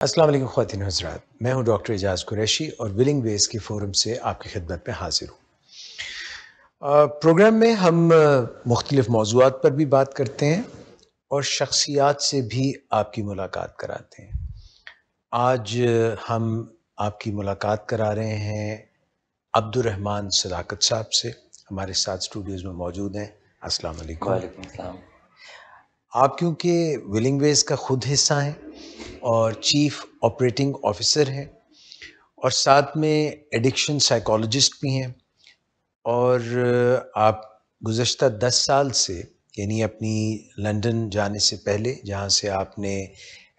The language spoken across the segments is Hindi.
अस्सलाम वालेकुम ख़वातीन व हज़रात, मैं हूँ डॉक्टर एजाज़ कुरैशी और विलिंग वेज की फ़ोरम से आपकी खिदमत में हाज़िर हूँ। प्रोग्राम में हम मुख्तलिफ़ मौज़ूआत पर भी बात करते हैं और शख़्सियात से भी आपकी मुलाकात कराते हैं। आज हम आपकी मुलाकात करा रहे हैं अब्दुर्रहमान सदाकत साहब से, हमारे साथ स्टूडियोज़ में मौजूद हैं। अस्सलाम वालेकुम। वालेकुम सलाम। आप क्योंकि विलिंग वेज का खुद हिस्सा हैं और चीफ़ ऑपरेटिंग ऑफ़िसर हैं और साथ में एडिक्शन साइकोलॉजिस्ट भी हैं और आप गुज़श्ता 10 साल से यानी अपनी लंदन जाने से पहले जहाँ से आपने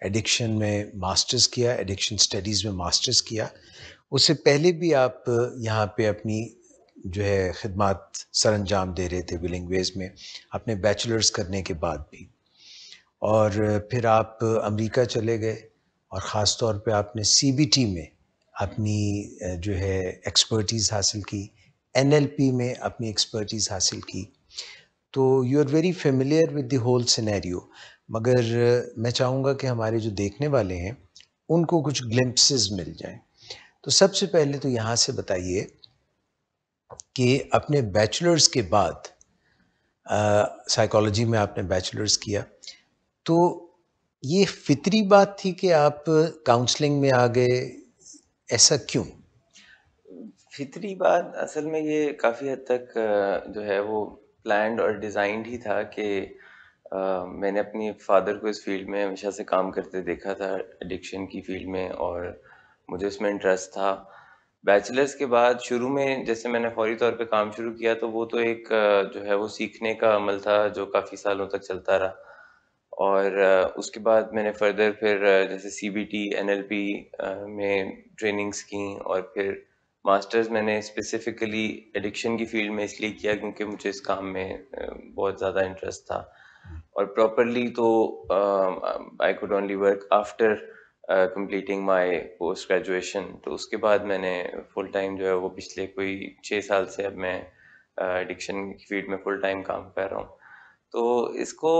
एडिक्शन में मास्टर्स किया, एडिक्शन स्टडीज़ में मास्टर्स किया, उससे पहले भी आप यहाँ पे अपनी जो है खिदमत सरअंजाम दे रहे थे विलिंग वेज में, अपने बैचलर्स करने के बाद भी। और फिर आप अमेरिका चले गए और ख़ास तौर पे आपने सीबीटी में अपनी जो है एक्सपर्टीज़ हासिल की, एनएलपी में अपनी एक्सपर्टीज़ हासिल की। तो you are very familiar with the whole scenario. मगर मैं चाहूँगा कि हमारे जो देखने वाले हैं, उनको कुछ ग्लिम्प्सेस मिल जाएँ। तो सबसे पहले तो यहाँ से बताइए कि अपने बैचलर्स के बाद साइकोलॉजी में आपने बैचलर्स किया, तो ये फ़ितरी बात थी कि आप काउंसलिंग में आ गए, ऐसा क्यों? फ़ितरी बात असल में ये काफ़ी हद तक जो है वो प्लान्ड और डिज़ाइन्ड ही था कि मैंने अपने फ़ादर को इस फ़ील्ड में हमेशा से काम करते देखा था, एडिक्शन की फ़ील्ड में, और मुझे उसमें इंटरेस्ट था। बैचलर्स के बाद शुरू में जैसे मैंने फ़ौरी तौर पे काम शुरू किया तो वो तो एक जो है वो सीखने का अमल था जो काफ़ी सालों तक चलता रहा। और उसके बाद मैंने फ़र्दर फिर जैसे सीबीटी, एनएलपी में ट्रेनिंग्स की, और फिर मास्टर्स मैंने स्पेसिफ़िकली एडिक्शन की फ़ील्ड में इसलिए किया क्योंकि मुझे इस काम में बहुत ज़्यादा इंटरेस्ट था। और प्रॉपरली तो I could only work after completing my post graduation. तो उसके बाद मैंने फुल टाइम जो है वो पिछले कोई 6 साल से अब मैं एडिक्शन की फ़ील्ड में फुल टाइम काम कर रहा हूँ। तो इसको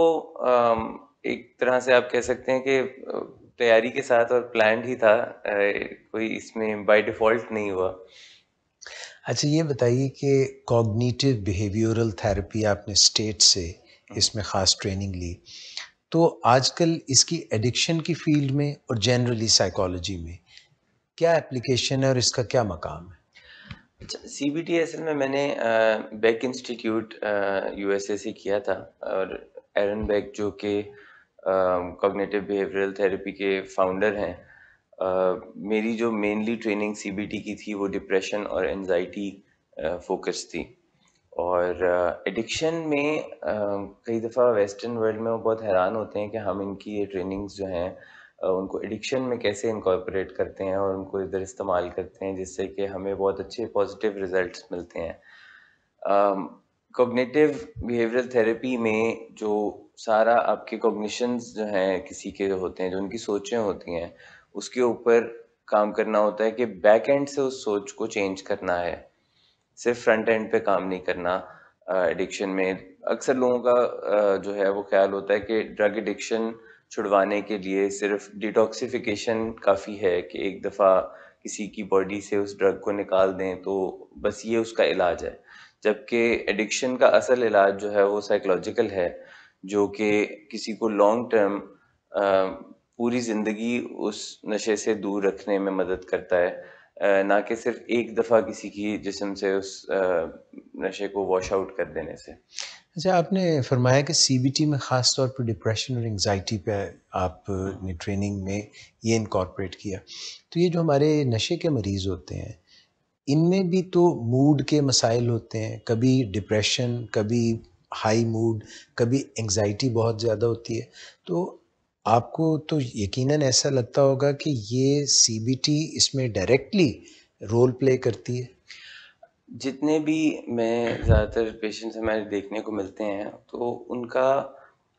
एक तरह से आप कह सकते हैं कि तैयारी के साथ और प्लान्ड ही था, कोई इसमें बाय डिफ़ॉल्ट नहीं हुआ। अच्छा ये बताइए कि कॉग्निटिव बिहेवियरल थेरेपी आपने स्टेट से हुँ। इसमें ख़ास ट्रेनिंग ली, तो आजकल इसकी एडिक्शन की फ़ील्ड में और जनरली साइकोलॉजी में क्या एप्लीकेशन है और इसका क्या मकाम है? अच्छा, सीबीटी असल में मैंने बेक इंस्टीट्यूट यूएसए से किया था, और एरन बेक जो कि कॉग्निटिव बिहेवियरल थेरेपी के फाउंडर हैं, मेरी जो मेनली ट्रेनिंग सीबीटी की थी वो डिप्रेशन और एंजाइटी फोकस थी। और एडिक्शन में कई दफ़ा वेस्टर्न वर्ल्ड में वो बहुत हैरान होते हैं कि हम इनकी ये ट्रेनिंग्स जो हैं उनको एडिक्शन में कैसे इनकॉर्पोरेट करते हैं और उनको इधर इस्तेमाल करते हैं जिससे कि हमें बहुत अच्छे पॉजिटिव रिजल्ट्स मिलते हैं। कॉग्निटिव बिहेवियरल थेरेपी में जो सारा आपके कॉग्निशंस जो हैं किसी के जो होते हैं, जो उनकी सोचें होती हैं, उसके ऊपर काम करना होता है कि बैक एंड से उस सोच को चेंज करना है, सिर्फ फ्रंट एंड पे काम नहीं करना। एडिक्शन में अक्सर लोगों का जो है वो ख्याल होता है कि ड्रग एडिक्शन छुड़वाने के लिए सिर्फ डिटॉक्सिफिकेशन काफ़ी है कि एक दफ़ा किसी की बॉडी से उस ड्रग को निकाल दें तो बस ये उसका इलाज है। जबकि एडिक्शन का असल इलाज जो है वो साइकोलॉजिकल है, जो कि किसी को लॉन्ग टर्म पूरी ज़िंदगी उस नशे से दूर रखने में मदद करता है, ना कि सिर्फ एक दफ़ा किसी की जिस्म से उस नशे को वॉश आउट कर देने से। अच्छा आपने फरमाया कि सीबीटी में ख़ास तौर पर डिप्रेशन और एंग्ज़ायटी पे आपने ट्रेनिंग में ये इनकॉर्पोरेट किया। तो ये जो हमारे नशे के मरीज़ होते हैं, इनमें भी तो मूड के मसाइल होते हैं, कभी डिप्रेशन, कभी हाई मूड, कभी एंग्ज़ायटी बहुत ज़्यादा होती है। तो आपको तो यकीनन ऐसा लगता होगा कि ये सीबीटी इसमें डायरेक्टली रोल प्ले करती है? जितने भी मैं ज़्यादातर पेशेंट्स हमारे देखने को मिलते हैं, तो उनका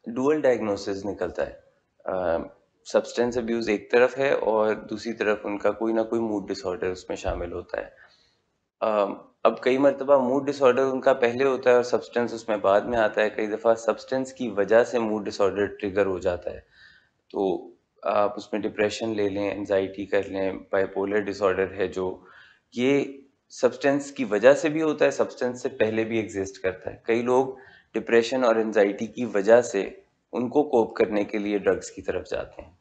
डुअल डायग्नोसिस निकलता है। सब्सटेंस अब्यूज़ एक तरफ है और दूसरी तरफ उनका कोई ना कोई मूड डिसऑर्डर उसमें शामिल होता है। अब कई मर्तबा मूड डिसऑर्डर उनका पहले होता है और सब्सटेंस उसमें बाद में आता है। कई दफ़ा सब्सटेंस की वजह से मूड डिसऑर्डर ट्रिगर हो जाता है। तो आप उसमें डिप्रेशन ले लें, एंजाइटी कर लें, बाइपोलर डिसऑर्डर है जो, ये सब्सटेंस की वजह से भी होता है, सब्सटेंस से पहले भी एग्जिस्ट करता है। कई लोग डिप्रेशन और एंजाइटी की वजह से उनको कोप करने के लिए ड्रग्स की तरफ जाते हैं।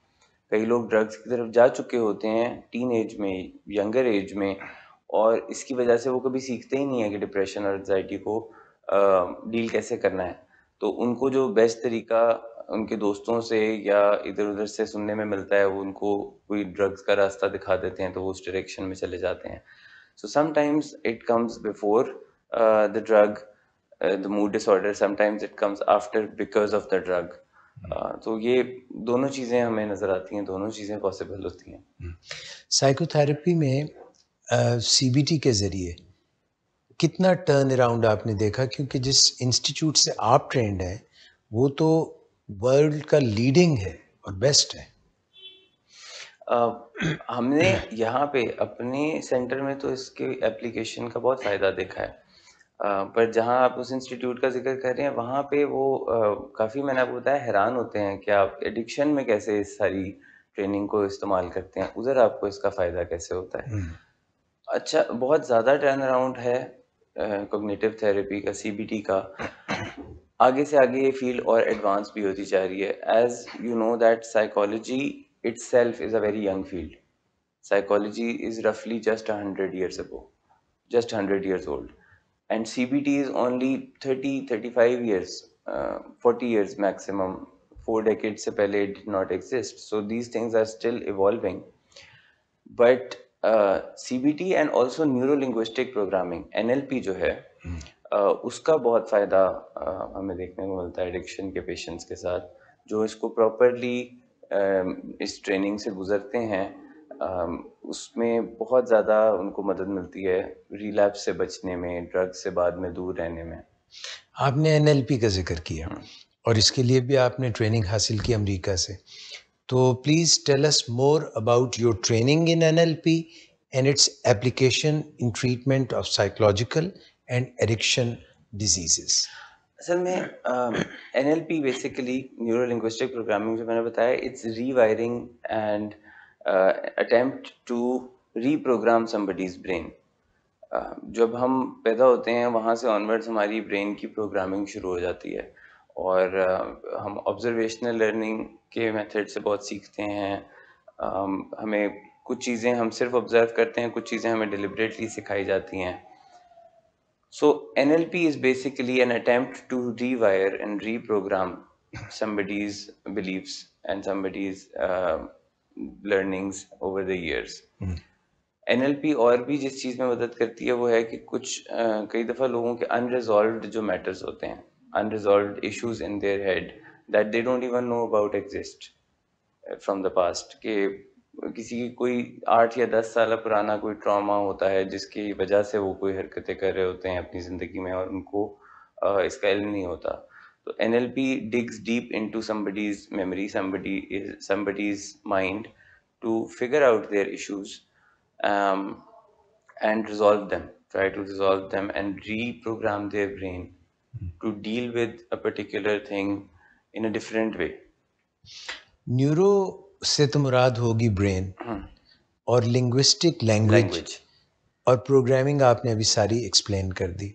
कई लोग ड्रग्स की तरफ जा चुके होते हैं टीन एज में, यंगर एज में, और इसकी वजह से वो कभी सीखते ही नहीं है कि डिप्रेशन और एंजाइटी को डील कैसे करना है। तो उनको जो बेस्ट तरीका उनके दोस्तों से या इधर उधर से सुनने में मिलता है, वो उनको कोई ड्रग्स का रास्ता दिखा देते हैं, तो वो उस डायरेक्शन में चले जाते हैं। So sometimes it comes before the drug, the mood disorder, sometimes it comes after because of the drug. तो ये दोनों चीज़ें हमें नज़र आती हैं, दोनों चीज़ें पॉसिबल होती हैं। साइकोथेरेपी में सीबीटी के ज़रिए कितना टर्न अराउंड आपने देखा? क्योंकि जिस इंस्टीट्यूट से आप ट्रेंड हैं, वो तो वर्ल्ड का लीडिंग है और बेस्ट है। हमने यहाँ पे अपने सेंटर में तो इसके एप्लीकेशन का बहुत फ़ायदा देखा है। पर जहाँ आप उस इंस्टीट्यूट का ज़िक्र कर रहे हैं, वहाँ पे वो काफ़ी, मैंने आपको बताया, हैरान होते हैं कि आप एडिक्शन में कैसे इस सारी ट्रेनिंग को इस्तेमाल करते हैं, उधर आपको इसका फ़ायदा कैसे होता है। अच्छा, बहुत ज़्यादा टर्न अराउंड है कॉग्निटिव थेरेपी का, सीबीटी का। आगे से आगे ये फील्ड और एडवांस भी होती जा रही है। As you know that psychology itself is a very young field. Psychology is roughly just 100 years ago, just 100 years old. And CBT is only 30, 35 years, 40 years maximum. 4 decades se pehle it did not exist. So these things are still evolving. But CBT and also neuro-linguistic programming, NLP जो है, उसका बहुत फ़ायदा हमें देखने को मिलता है एडिक्शन के पेशेंट्स के साथ, जो इसको प्रॉपरली इस ट्रेनिंग से गुजरते हैं। उसमें बहुत ज़्यादा उनको मदद मिलती है रिलैप्स से बचने में, ड्रग्स से बाद में दूर रहने में। आपने एनएलपी का जिक्र किया और इसके लिए भी आपने ट्रेनिंग हासिल की अमेरिका से, तो please tell us more about your training in NLP and its application in treatment of psychological and addiction diseases. असल में NLP basically neuro linguistic programming जो मैंने बताया, it's rewiring and attempt to reprogram somebody's brain. जब हम पैदा होते हैं वहाँ से ऑनवर्ड्स हमारी ब्रेन की प्रोग्रामिंग शुरू हो जाती है, और हम ऑब्जर्वेशनल लर्निंग के मेथड से बहुत सीखते हैं। हमें कुछ चीज़ें हम सिर्फ ऑब्जर्व करते हैं, कुछ चीज़ें हमें डिलिबरेटली सिखाई जाती हैं। So NLP is basically an attempt to rewire and reprogram somebody's beliefs and somebody's learnings over the years. NLP और भी जिस चीज़ में मदद करती है वो है कि कुछ कई दफ़ा लोगों के unresolved जो matters होते हैं, unresolved issues in their head that they don't even know about exist from the past, कि किसी की कोई 8 या 10 साल पुराना कोई ट्रॉमा होता है जिसकी वजह से वो कोई हरकतें कर रहे होते हैं अपनी ज़िंदगी में, और उनको इसका इल्म नहीं होता। तो NLP digs deep into somebody's memory, somebody's mind to figure out their issues and resolve them, try to resolve them and reprogram their brain to deal with a particular thing in a different way. Neuro से तो मुराद होगी ब्रेन, और लिंग्विस्टिक लैंग्वेज और प्रोग्रामिंग आपने अभी सारी एक्सप्लेन कर दी।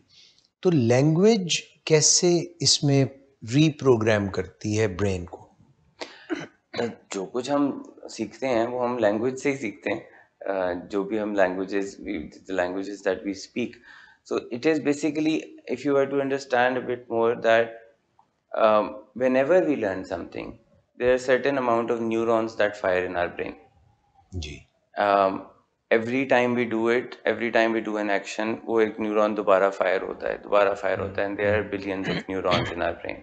तो लैंग्वेज कैसे इसमें रीप्रोग्राम करती है ब्रेन को? जो कुछ हम सीखते हैं वो हम लैंग्वेज से ही सीखते हैं। जो भी हम languages that we speak, so it is basically, if you are to understand a bit more, that whenever we learn something, there are certain amount of neurons that fire in our brain. जी. Every time we do it, every time we do an action, वो एक न्यूरॉन दोबारा फायर होता है, and there are billions of neurons in our brain.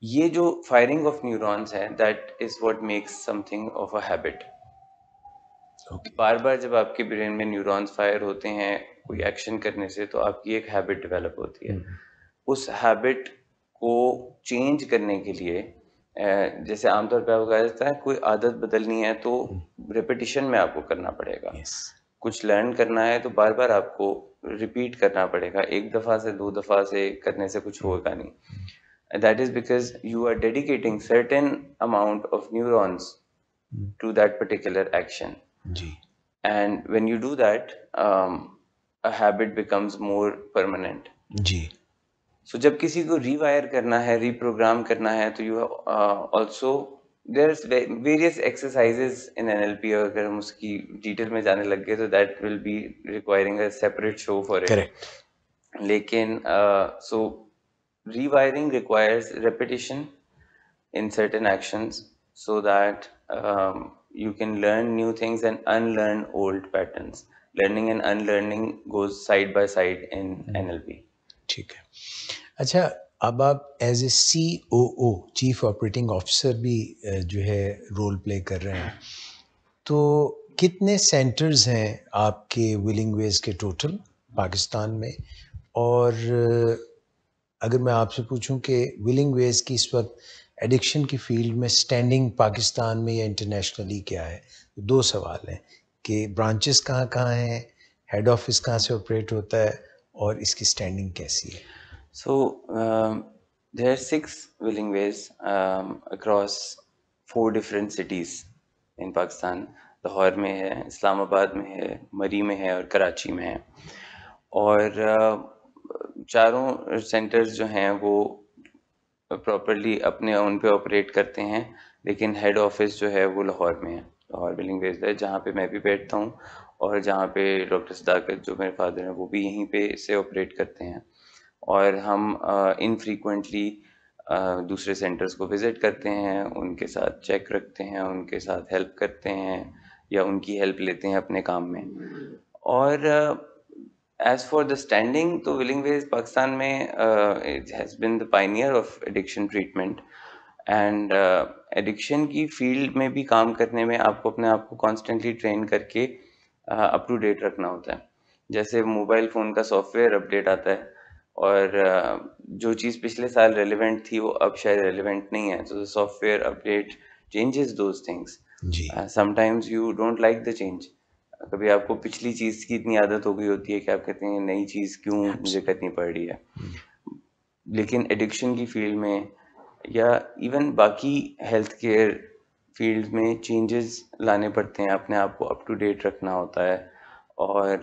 ये जो फायरिंग ऑफ न्यूरॉन्स है, that is what makes something of a habit. बार बार जब आपके ब्रेन में न्यूरॉन्स फायर होते हैं कोई एक्शन करने से, तो आपकी एक हैबिट डेवलप होती है। उस हैबिट को चेंज करने के लिए, जैसे आमतौर पे आपको कहा जाता है कोई आदत बदलनी है तो रिपीटिशन में आपको करना पड़ेगा। कुछ लर्न करना है तो बार बार आपको रिपीट करना पड़ेगा, एक दफ़ा से 2 दफ़ा से करने से कुछ होगा नहीं। That is because you are dedicating certain amount of neurons to that particular action. जी, And when you do that, a habit becomes more permanent. Ji, So जब किसी को rewire करना है, reprogram करना है, तो you also there's various exercises in NLP. अगर हम उसकी detail में जाने लग गए तो that will be requiring a separate show for it. Correct, लेकिन so rewiring requires repetition in certain actions so that you can learn new things and unlearn old patterns. Learning and unlearning goes side by side in NLP. ठीक है। अच्छा, अब आप as a COO, chief operating officer भी जो है रोल प्ले कर रहे हैं। तो कितने सेंटर्स हैं आपके विलिंग वेज के टोटल पाकिस्तान में? और अगर मैं आपसे पूछूं कि विलिंग वेज की इस वक्त एडिक्शन की फील्ड में स्टैंडिंग पाकिस्तान में या इंटरनेशनली क्या है? तो दो सवाल हैं कि ब्रांचेस कहाँ कहाँ हैं, हेड ऑफिस कहाँ से ऑपरेट होता है और इसकी स्टैंडिंग कैसी है? So there are 6 Willing Ways across 4 different cities in Pakistan. Lahore में है, इस्लामाबाद में है, मरी में है और कराची में है। और चारों सेंटर्स जो हैं वो प्रॉपरली अपने उन पे ऑपरेट करते हैं, लेकिन हेड ऑफिस जो है वो लाहौर में है। लाहौर विलिंग वेज है, जहाँ पे मैं भी बैठता हूँ और जहाँ पे डॉक्टर सदाकत जो मेरे फादर हैं वो भी यहीं पे से ऑपरेट करते हैं। और हम इनफ्रीक्वेंटली दूसरे सेंटर्स को विज़िट करते हैं, उनके साथ चेक रखते हैं, उनके साथ हेल्प करते हैं या उनकी हेल्प लेते हैं अपने काम में। और एज़ फॉर द स्टैंडिंग, तो विलिंग वेज पाकिस्तान में it has been the pioneer of addiction treatment. And addiction की फील्ड में भी काम करने में आपको अपने आप को कॉन्स्टेंटली ट्रेन करके अप टू डेट रखना होता है। जैसे मोबाइल फ़ोन का सॉफ्टवेयर अपडेट आता है और जो चीज़ पिछले साल रेलेवेंट थी वो अब शायद रेलेवेंट नहीं है, तो the software update changes those things. जी, sometimes you don't like the change. कभी आपको पिछली चीज़ की इतनी आदत हो गई होती है कि आप कहते हैं नई चीज़ क्यों मुझे करनी पड़ रही है। लेकिन एडिक्शन की फील्ड में या इवन बाकी हेल्थ केयर फील्ड में चेंजेस लाने पड़ते हैं, अपने आप को अप टू डेट रखना होता है और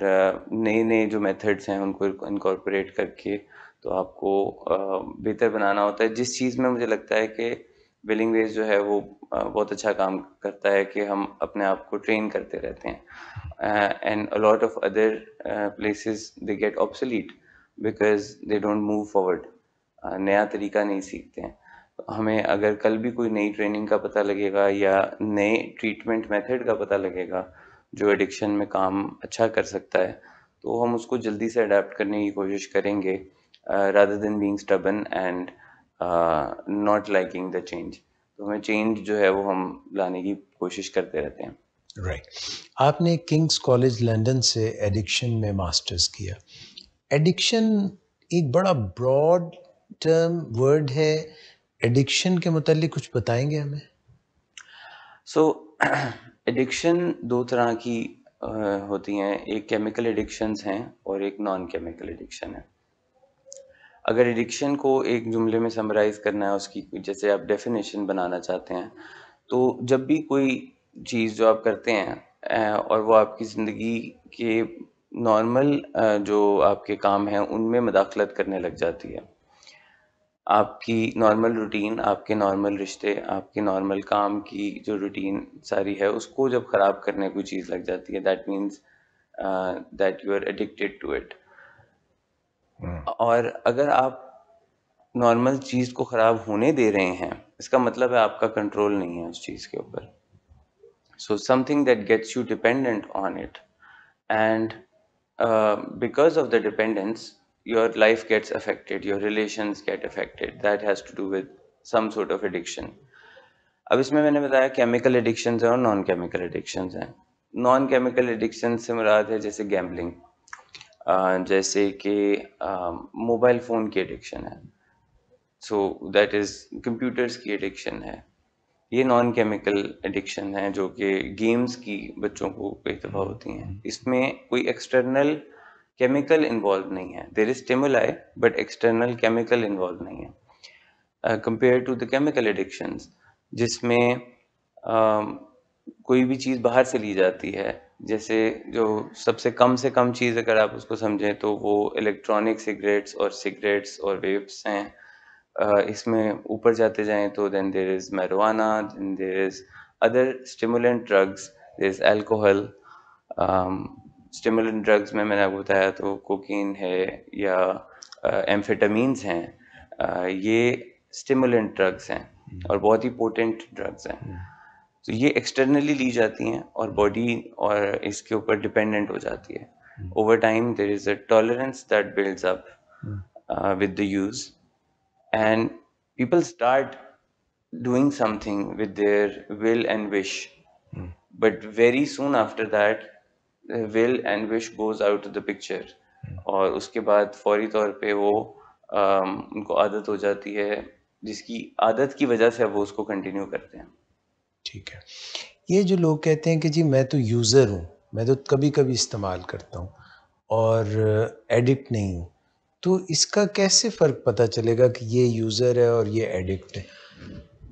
नए नए जो मेथड्स हैं उनको इनकॉर्पोरेट करके तो आपको बेहतर बनाना होता है। जिस चीज़ में मुझे लगता है कि विलिंग वेज जो है वो बहुत अच्छा काम करता है कि हम अपने आप को ट्रेन करते रहते हैं। And a lot of other places they get obsolete because they don't move forward, नया तरीका नहीं सीखते हैं। तो हमें अगर कल भी कोई नई ट्रेनिंग का पता लगेगा या नए ट्रीटमेंट मेथड का पता लगेगा जो एडिक्शन में काम अच्छा कर सकता है, तो हम उसको जल्दी से अडेप्ट करने की कोशिश करेंगे rather than being stubborn and not liking the change. तो हमें चेंज जो है वो हम लाने की कोशिश करते रहते हैं। राइट। आपने किंग्स कॉलेज लंदन से एडिक्शन में मास्टर्स किया। एडिक्शन एक बड़ा ब्रॉड टर्म वर्ड है। एडिक्शन के मुतालिक कुछ बताएंगे हमें? सो एडिक्शन दो तरह की होती हैं, एक केमिकल एडिक्शंस हैं और एक नॉन केमिकल एडिक्शन है। अगर एडिक्शन को एक जुमले में समराइज करना है, उसकी जैसे आप डेफिनेशन बनाना चाहते हैं, तो जब भी कोई चीज़ जो आप करते हैं और वो आपकी ज़िंदगी के नॉर्मल जो आपके काम हैं उनमें मदाखलत करने लग जाती है, आपकी नॉर्मल रूटीन, आपके नॉर्मल रिश्ते, आपके नॉर्मल काम की जो रूटीन सारी है उसको जब ख़राब करने कोई चीज़ लग जाती है, that means that you are addicted to it. और अगर आप नॉर्मल चीज़ को ख़राब होने दे रहे हैं, इसका मतलब है आपका कंट्रोल नहीं है उस चीज़ के ऊपर। So something that gets you dependent on it, and because of the dependence, your life gets affected, your relations get affected. That has to do with some sort of addiction. अब इसमें मैंने बताया केमिकल एडिक्शंस हैं और नॉन केमिकल एडिक्शंस हैं। नॉन केमिकल एडिक्शन से मुराद है जैसे गैम्बलिंग, जैसे कि मोबाइल फ़ोन की एडिक्शन है, सो दैट इज़ कंप्यूटर्स की एडिक्शन है। ये नॉन केमिकल एडिक्शन है जो कि गेम्स की बच्चों को कई दफ़ा होती हैं। इसमें कोई एक्सटर्नल केमिकल इन्वॉल्व नहीं है, there is stimuli but external chemical involve नहीं है compare to the chemical addictions, जिसमें कोई भी चीज़ बाहर से ली जाती है, जैसे जो सबसे कम से कम चीज़ अगर आप उसको समझें तो वो इलेक्ट्रॉनिक सिगरेट्स और वेप्स हैं। इसमें ऊपर जाते जाएँ तो then there is marijuana, then there is other stimulant drugs, there is alcohol. Stimulant drugs में मैंने आपको बताया तो कोकीन है या एम्फेटामीन्स हैं। ये स्टिमुलेंट ड्रग्स हैं और बहुत ही पोटेंट ड्रग्स हैं। तो ये एक्सटर्नली ली जाती हैं और बॉडी और इसके ऊपर डिपेंडेंट हो जाती है। Over time there is a tolerance that builds up with the use, and people start doing something with their will and wish, but very soon after that will and wish goes out of the picture, और उसके बाद फौरी तौर पे वो उनको आदत हो जाती है, जिसकी आदत की वजह से वो उसको कंटिन्यू करते हैं। ठीक है। ये जो लोग कहते हैं कि जी मैं तो यूज़र हूँ, मैं तो कभी-कभी इस्तेमाल करता हूँ और एडिक्ट नहीं हूँ, तो इसका कैसे फ़र्क पता चलेगा कि ये यूज़र है और ये एडिक्ट है?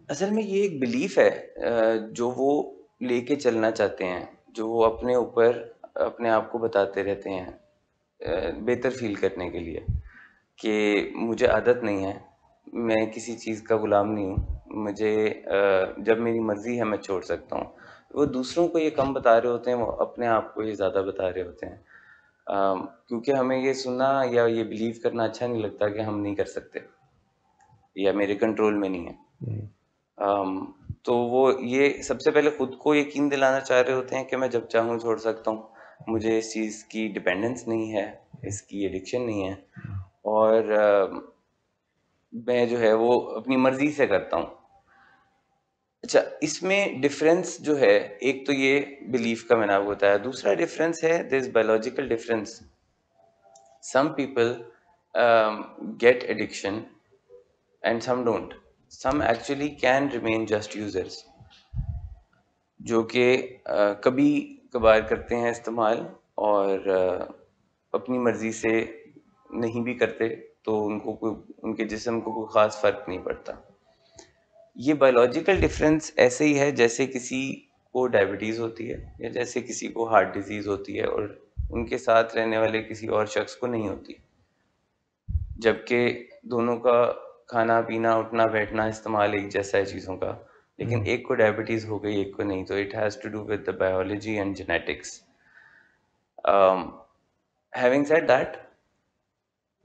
असल में ये एक बिलीफ है जो वो लेके चलना चाहते हैं, जो वो अपने ऊपर अपने आप को बताते रहते हैं बेहतर फील करने के लिए कि मुझे आदत नहीं है, मैं किसी चीज़ का गुलाम नहीं हूँ, मुझे जब मेरी मर्ज़ी है मैं छोड़ सकता हूँ। वो दूसरों को ये कम बता रहे होते हैं, वो अपने आप को ये ज़्यादा बता रहे होते हैं। क्योंकि हमें ये सुनना या ये बिलीव करना अच्छा नहीं लगता कि हम नहीं कर सकते या मेरे कंट्रोल में नहीं है। तो वो ये सबसे पहले खुद को यकीन दिलाना चाह रहे होते हैं कि मैं जब चाहूँ छोड़ सकता हूँ, मुझे इस चीज़ की डिपेंडेंस नहीं है, इसकी एडिक्शन नहीं है, और मैं जो है वो अपनी मर्जी से करता हूँ। अच्छा, इसमें डिफरेंस जो है, एक तो ये बिलीफ का मैंने आपको बताया, दूसरा डिफरेंस है this biological difference. Some people get addiction and some don't. Some actually can remain just users, जो कि कभी कभार करते हैं इस्तेमाल और अपनी मर्जी से नहीं भी करते, तो उनको कोई उनके जिस्म को कोई ख़ास फ़र्क नहीं पड़ता। ये बायोलॉजिकल डिफरेंस ऐसे ही है जैसे किसी को डायबिटीज़ होती है या जैसे किसी को हार्ट डिजीज़ होती है और उनके साथ रहने वाले किसी और शख्स को नहीं होती, जबकि दोनों का खाना पीना उठना बैठना इस्तेमाल एक जैसा है चीज़ों का, लेकिन एक को डायबिटीज़ हो गई एक को नहीं, तो it has to do with the biology and genetics. Having said that,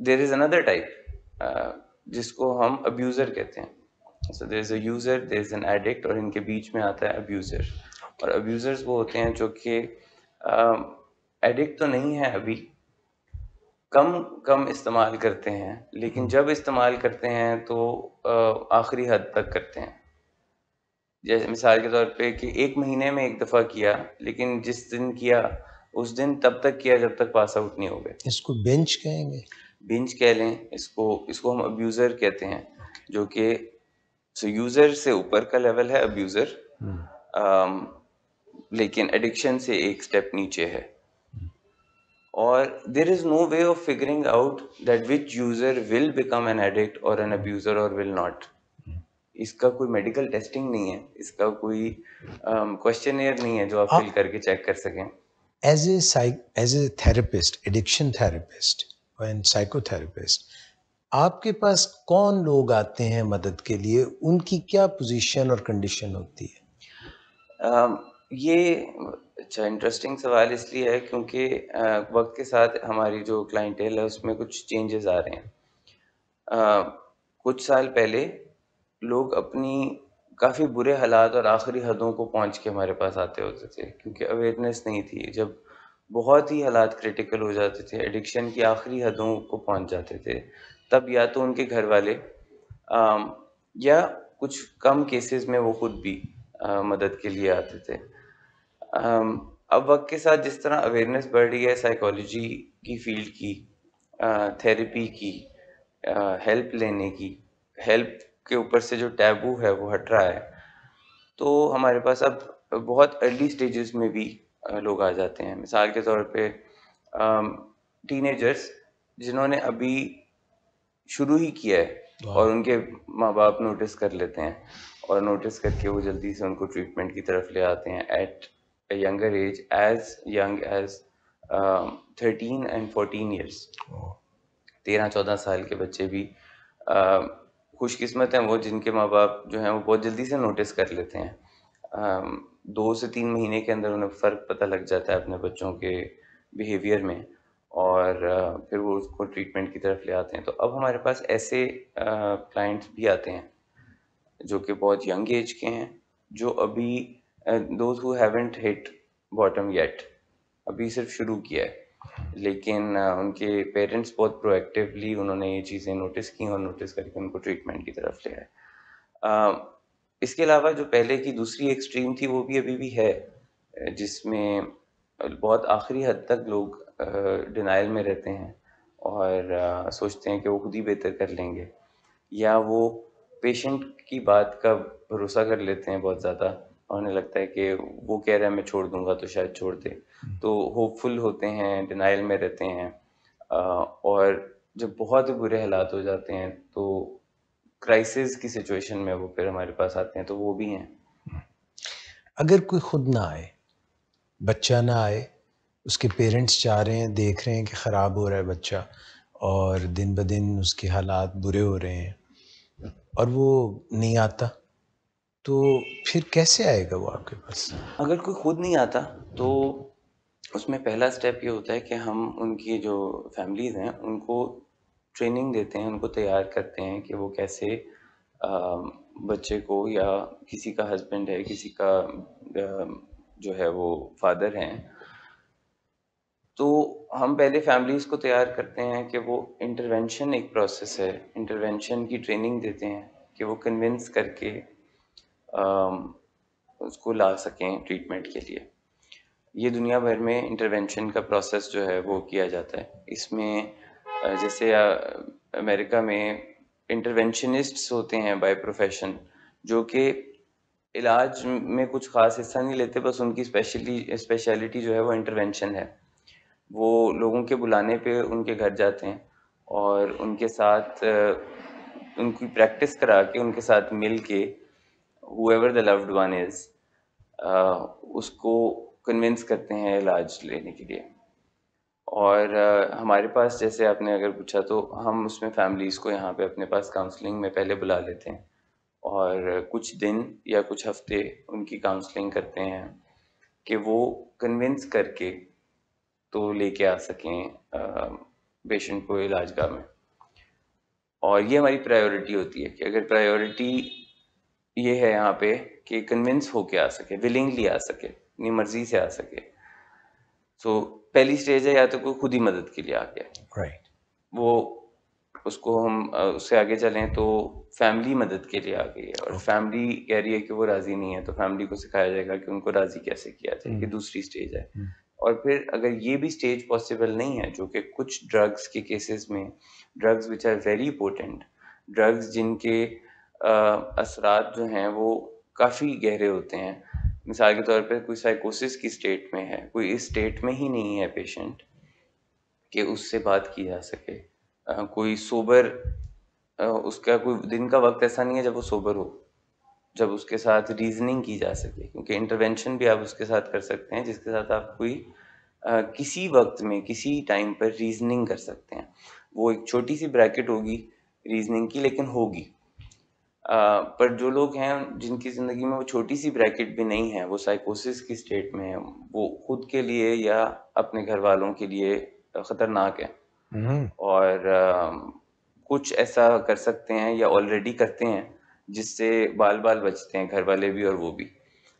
there is another type जिसको हम अब्यूज़र कहते हैं। So there is a user, there is an addict, और इनके बीच में आता है अब्यूज़र। और अब्यूज़र्स वो होते हैं जो कि एडिक्ट तो नहीं है अभी, कम इस्तेमाल करते हैं, लेकिन जब इस्तेमाल करते हैं तो आखिरी हद तक करते हैं। जैसे मिसाल के तौर पे कि 1 महीने में 1 दफ़ा किया, लेकिन जिस दिन किया, उस दिन तब तक किया जब तक पास आउट नहीं हो गए। इसको बिंज कहेंगे? बिंज कह लें इसको हम अब्यूज़र कहते हैं, जो कि यूज़र से ऊपर का लेवल है अब्यूज़र, लेकिन एडिक्शन से एक स्टेप नीचे है। और there is no way of figuring out that which user will become an addict or an abuser or will not. इसका कोई मेडिकल टेस्टिंग नहीं है, इसका कोई क्वेश्चनियर नहीं है जो आप फिल करके चेक कर सकें। As a therapist, addiction therapist and psychotherapist, आपके पास कौन लोग आते हैं मदद के लिए? उनकी क्या पोजीशन और कंडीशन होती है? ये अच्छा इंटरेस्टिंग सवाल इसलिए है क्योंकि वक्त के साथ हमारी जो क्लाइंटेल है उसमें कुछ चेंजेस आ रहे हैं। कुछ साल पहले लोग अपनी काफ़ी बुरे हालात और आखिरी हदों को पहुंच के हमारे पास आते होते थे, क्योंकि अवेयरनेस नहीं थी। जब बहुत ही हालात क्रिटिकल हो जाते थे, एडिक्शन की आखिरी हदों को पहुंच जाते थे, तब या तो उनके घर वाले या कुछ कम केसेस में वो खुद भी मदद के लिए आते थे। अब वक्त के साथ जिस तरह अवेयरनेस बढ़ रही है साइकोलॉजी की फील्ड की, थेरेपी की, हेल्प लेने की, हेल्प के ऊपर से जो टैबू है वो हट रहा है, तो हमारे पास अब बहुत अर्ली स्टेजेस में भी लोग आ जाते हैं। मिसाल के तौर पे टीनेजर्स जिन्होंने अभी शुरू ही किया है और उनके माँ बाप नोटिस कर लेते हैं और नोटिस करके वो जल्दी से उनको ट्रीटमेंट की तरफ ले आते हैं at a younger age, as young age 13 and 14 years. 13-14 साल के बच्चे भी खुशकिस्मत हैं वो जिनके माँ बाप जो हैं वो बहुत जल्दी से नोटिस कर लेते हैं। 2 से 3 महीने के अंदर उन्हें फ़र्क पता लग जाता है अपने बच्चों के बिहेवियर में, और फिर वो उसको ट्रीटमेंट की तरफ ले आते हैं। तो अब हमारे पास ऐसे क्लाइंट्स भी आते हैं जो कि बहुत यंग एज के हैं, जो अभी those who haven't hit bottom yet, अभी सिर्फ शुरू किया है, लेकिन उनके पेरेंट्स बहुत प्रोएक्टिवली उन्होंने ये चीज़ें नोटिस की और नोटिस करके उनको ट्रीटमेंट की तरफ ले आए। इसके अलावा जो पहले की दूसरी एक्सट्रीम थी वो भी अभी भी है, जिसमें बहुत आखिरी हद तक लोग डिनायल में रहते हैं और सोचते हैं कि वो खुद ही बेहतर कर लेंगे, या वो पेशेंट की बात का भरोसा कर लेते हैं बहुत ज़्यादा, और उन्हें लगता है कि वो कह रहा है मैं छोड़ दूंगा तो शायद छोड़ दे, तो होपफुल होते हैं, डिनायल में रहते हैं। और जब बहुत ही बुरे हालात हो जाते हैं तो क्राइसिस की सिचुएशन में वो फिर हमारे पास आते हैं, तो वो भी हैं। अगर कोई खुद ना आए, बच्चा ना आए, उसके पेरेंट्स चाह रहे हैं, देख रहे हैं कि ख़राब हो रहा है बच्चा और दिन ब दिन उसके हालात बुरे हो रहे हैं और वो नहीं आता, तो फिर कैसे आएगा वो आपके पास? अगर कोई खुद नहीं आता तो उसमें पहला स्टेप ये होता है कि हम उनकी जो फैमिलीज़ हैं उनको ट्रेनिंग देते हैं, उनको तैयार करते हैं कि वो कैसे बच्चे को, या किसी का हस्बैंड है, किसी का जो है वो फादर हैं, तो हम पहले फैमिलीज़ को तैयार करते हैं कि वो इंटरवेंशन एक प्रोसेस है, इंटरवेंशन की ट्रेनिंग देते हैं कि वो कन्विंस करके अम, उसको ला सकें ट्रीटमेंट के लिए। ये दुनिया भर में इंटरवेंशन का प्रोसेस जो है वो किया जाता है। इसमें जैसे अमेरिका में इंटरवेंशनिस्ट्स होते हैं बाय प्रोफेशन, जो कि इलाज में कुछ ख़ास हिस्सा नहीं लेते, बस उनकी स्पेशलिटी जो है वो इंटरवेंशन है। वो लोगों के बुलाने पे उनके घर जाते हैं और उनके साथ उनकी प्रैक्टिस करा के, उनके साथ मिल के, whoever the loved one is, उसको कन्विंस करते हैं इलाज लेने के लिए। और हमारे पास, जैसे आपने अगर पूछा, तो हम उसमें फैमिलीज़ को यहाँ पे अपने पास काउंसलिंग में पहले बुला लेते हैं और कुछ दिन या कुछ हफ्ते उनकी काउंसलिंग करते हैं कि वो कन्विंस करके तो लेके आ सकें पेशेंट को इलाजगाह में। और ये हमारी प्रायोरिटी होती है कि अगर प्रायोरिटी ये है यहाँ पे कि कन्विंस होके आ सके, विलिंगली आ सके, अपनी मर्जी से आ सके, सो पहली स्टेज है या तो कोई खुद ही मदद के लिए आ गया, राइट। वो उसको हम उससे आगे चलें तो फैमिली मदद के लिए आ गई है और ओके। फैमिली कह रही है कि वो राज़ी नहीं है, तो फैमिली को सिखाया जाएगा कि उनको राज़ी कैसे किया जाए। ये हुँ, दूसरी स्टेज है। हुँ, और फिर अगर ये भी स्टेज पॉसिबल नहीं है, जो कि कुछ ड्रग्स के केसेस में, drugs which are very potent, drugs जिनके असरात जो हैं वो काफ़ी गहरे होते हैं। मिसाल के तौर पे कोई साइकोसिस की स्टेट में है, कोई इस स्टेट में ही नहीं है पेशेंट कि उससे बात की जा सके। कोई सोबर, उसका कोई दिन का वक़्त ऐसा नहीं है जब वो सोबर हो, जब उसके साथ रीज़निंग की जा सके, क्योंकि इंटरवेंशन भी आप उसके साथ कर सकते हैं जिसके साथ आप कोई किसी वक़्त में, किसी टाइम पर रीज़निंग कर सकते हैं। वो एक छोटी-सी ब्रैकेट होगी रीज़निंग की, लेकिन होगी। पर जो लोग हैं जिनकी ज़िंदगी में वो छोटी-सी ब्रैकेट भी नहीं है, वो साइकोसिस की स्टेट में है, वो खुद के लिए या अपने घरवालों के लिए खतरनाक है। हुँ। और कुछ ऐसा कर सकते हैं या ऑलरेडी करते हैं जिससे बाल-बाल बचते हैं, घर वाले भी और वो भी।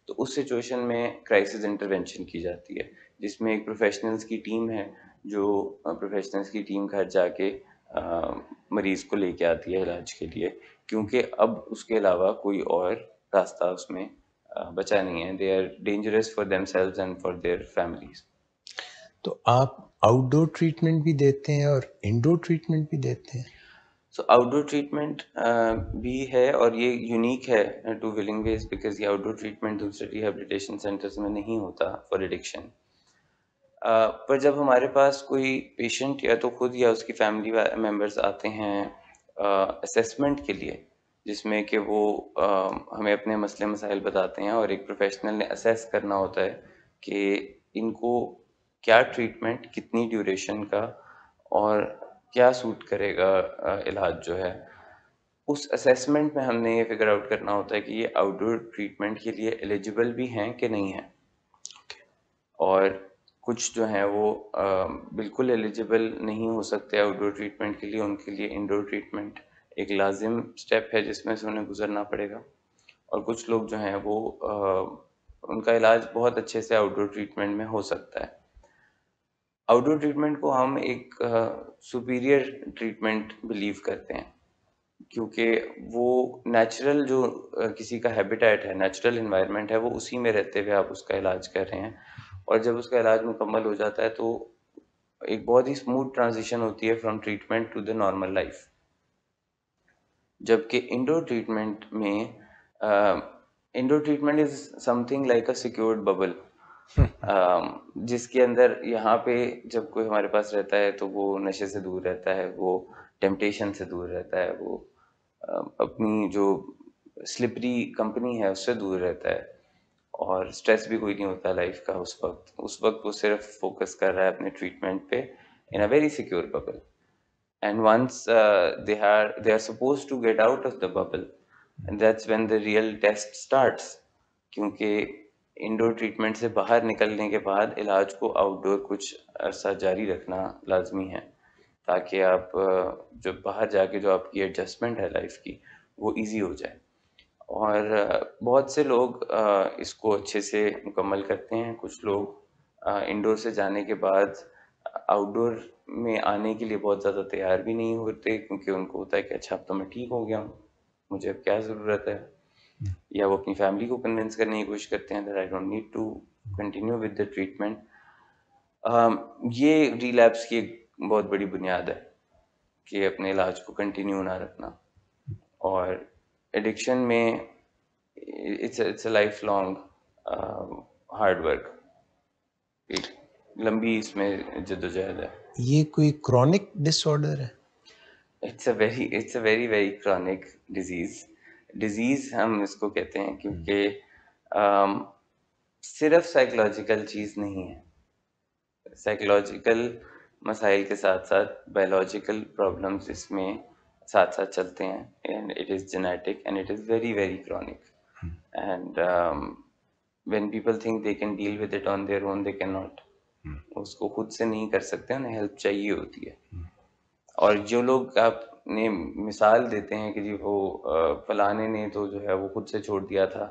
तो उस सिचुएशन में क्राइसिस इंटरवेंशन की जाती है, जिसमें एक प्रोफेशनल्स की टीम है, जो प्रोफेशनल्स की टीम घर जाके मरीज़ को लेके आती है इलाज के लिए, क्योंकि अब उसके अलावा कोई और रास्ता उसमें बचा नहीं है। They are dangerous for themselves and for their families. तो आप आउटडोर ट्रीटमेंट भी देते हैं और इंडोर ट्रीटमेंट भी देते हैं? सो आउटडोर ट्रीटमेंट भी है, और ये यूनिक है टू विलिंग वेज, बिकॉज़ ये आउटडोर ट्रीटमेंट दूसरे रिहैबिलिटेशन सेंटर्स में नहीं होता फॉर एडिक्शन। पर जब हमारे पास कोई पेशेंट या तो खुद या उसकी फैमिली मेंबर्स आते हैं असेसमेंट के लिए, जिसमें कि वो हमें अपने मसले मसाइल बताते हैं और एक प्रोफेशनल ने असेस करना होता है कि इनको क्या ट्रीटमेंट, कितनी ड्यूरेशन का और क्या सूट करेगा इलाज जो है। उस असेसमेंट में हमने ये फिगर आउट करना होता है कि ये आउटडोर ट्रीटमेंट के लिए एलिजिबल भी हैं कि नहीं हैं। और कुछ जो हैं वो बिल्कुल एलिजिबल नहीं हो सकते आउटडोर ट्रीटमेंट के लिए, उनके लिए इंडोर ट्रीटमेंट एक लाजिम स्टेप है जिसमें से उन्हें गुजरना पड़ेगा। और कुछ लोग जो हैं वो उनका इलाज बहुत अच्छे से आउटडोर ट्रीटमेंट में हो सकता है। आउटडोर ट्रीटमेंट को हम एक सुपीरियर ट्रीटमेंट बिलीव करते हैं, क्योंकि वो नेचुरल जो किसी का हैबिटेट है, नेचुरल एनवायरनमेंट है, वो उसी में रहते हुए आप उसका इलाज कर रहे हैं। और जब उसका इलाज मुकम्मल हो जाता है तो एक बहुत ही स्मूथ ट्रांजिशन होती है from treatment to the normal life. जबकि इंडोर ट्रीटमेंट में indoor treatment is something like a secured bubble, जिसके अंदर यहाँ पे जब कोई हमारे पास रहता है तो वो नशे से दूर रहता है, वो टेम्पटेशन से दूर रहता है, वो अपनी जो स्लिपरी कंपनी है उससे दूर रहता है, और स्ट्रेस भी कोई नहीं होता लाइफ का उस वक्त वो सिर्फ फोकस कर रहा है अपने ट्रीटमेंट पे in a very secure bubble. And once they are supposed to get out of the bubble, and that's when the real test starts, क्योंकि इंडोर ट्रीटमेंट से बाहर निकलने के बाद इलाज को आउटडोर कुछ अरसा जारी रखना लाजमी है, ताकि आप जब बाहर जाके जो आपकी एडजस्टमेंट है लाइफ की वो इजी हो जाए। और बहुत से लोग इसको अच्छे से मुकम्मल करते हैं। कुछ लोग इंडोर से जाने के बाद आउटडोर में आने के लिए बहुत ज़्यादा तैयार भी नहीं होते, क्योंकि उनको होता है कि अच्छा अब तो मैं ठीक हो गया हूँ, मुझे अब क्या ज़रूरत है। या वो अपनी फैमिली को कन्विंस करने की कोशिश करते हैं that I don't need to continue with the treatment. ये रिलैप्स की एक बहुत बड़ी बुनियाद है कि अपने इलाज को कंटिन्यू ना रखना। और एडिक्शन में it's a life long hard work, एक लंबी इसमें जद्दोजहद है। ये कोई क्रॉनिक डिसऑर्डर है? It's a very very chronic disease हम इसको कहते हैं, क्योंकि सिर्फ साइकोलॉजिकल चीज़ नहीं है। साइकोलॉजिकल मसाइल के साथ साथ बायोलॉजिकल प्रॉब्लम्स इसमें साथ साथ चलते हैं, and it is genetic and it is very very chronic. And when people think they can deal with it on their own, they cannot। उसको खुद से नहीं कर सकते, उन्हें हेल्प चाहिए होती है। और जो लोग आपने मिसाल देते हैं कि जी वो फलाने ने तो जो है वो खुद से छोड़ दिया था,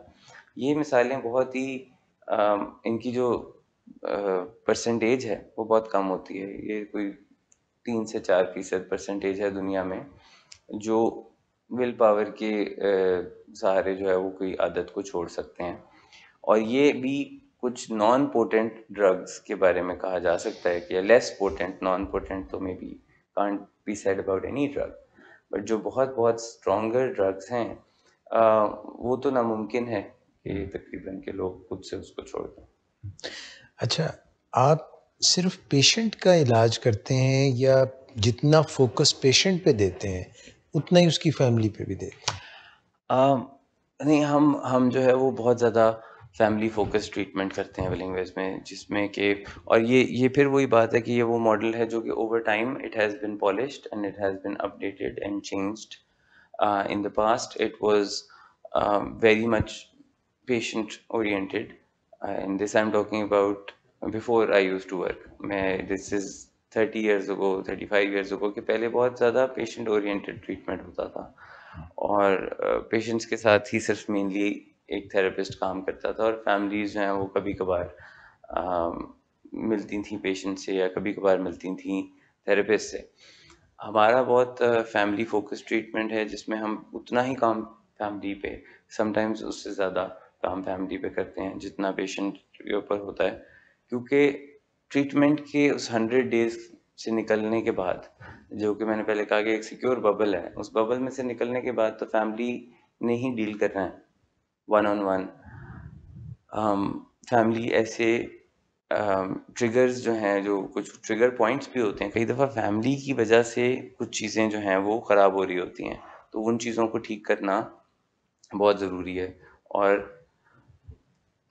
ये मिसालें बहुत ही इनकी जो परसेंटेज है वो बहुत कम होती है। ये कोई 3 से 4% परसेंटेज है दुनिया में जो विल पावर के सहारे जो है वो कोई आदत को छोड़ सकते हैं। और ये भी कुछ नॉन पोटेंट ड्रग्स के बारे में कहा जा सकता है कि लेस पोटेंट, नॉन पोटेंट तो may be can't be said about any drug, but जो बहुत बहुत स्ट्रॉन्गर ड्रग्स हैं वो तो नामुमकिन है कि तकरीबन के लोग खुद से उसको छोड़ दें। अच्छा, आप सिर्फ पेशेंट का इलाज करते हैं या जितना फोकस पेशेंट पे देते हैं उतना ही उसकी फैमिली पे भी देते हैं? नहीं, हम जो है वो बहुत ज़्यादा फैमिली फोकस ट्रीटमेंट करते हैं विलिंग वेज में, जिसमें कि और ये फिर वही बात है कि ये वो मॉडल है जो कि over time it has been polished and it has been updated and changed. In the past it was very much patient oriented, and this I'm talking about before I used to work। this is 30 years ago, 35 years ago, कि पहले बहुत ज़्यादा पेशेंट ओरिएंटेड ट्रीटमेंट होता था, और पेशेंट्स के साथ ही सिर्फ मेनली एक थेरेपिस्ट काम करता था, और फैमिलीज जो हैं वो कभी कभार मिलती थी पेशेंट से या कभी कभार मिलती थी थेरेपिस्ट से। हमारा बहुत फैमिली फोकस ट्रीटमेंट है, जिसमें हम उतना ही काम फैमिली पे, समटाइम्स उससे ज़्यादा काम फैमिली पे करते हैं जितना पेशेंट के ऊपर होता है, क्योंकि ट्रीटमेंट के उस 100 डेज से निकलने के बाद, जो कि मैंने पहले कहा कि एक सिक्योर बबल है, उस बबल में से निकलने के बाद तो फैमिली ने ही डील करना है वन ऑन वन। फैमिली ऐसे ट्रिगर्स जो हैं, जो कुछ ट्रिगर पॉइंट्स भी होते हैं, कई दफ़ा फैमिली की वजह से कुछ चीज़ें जो हैं वो ख़राब हो रही होती हैं, तो उन चीज़ों को ठीक करना बहुत ज़रूरी है। और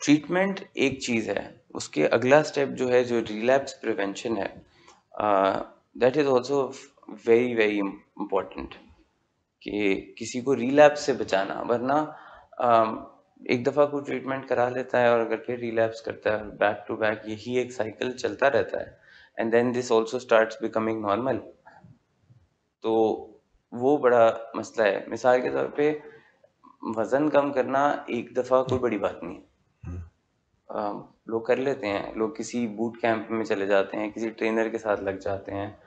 ट्रीटमेंट एक चीज़ है, उसके अगला स्टेप जो है, जो रिलैप्स प्रिवेंशन है, that is also very very important, कि किसी को रिलैप्स से बचाना। वरना एक दफ़ा कोई ट्रीटमेंट करा लेता है और अगर फिर रिलैप्स करता है, बैक टू बैक यही एक साइकिल चलता रहता है, and then this also starts becoming normal, तो वो बड़ा मसला है। मिसाल के तौर पे वज़न कम करना एक दफ़ा कोई बड़ी बात नहीं है। लोग कर लेते हैं, लोग किसी बूट कैंप में चले जाते हैं, किसी ट्रेनर के साथ लग जाते हैं,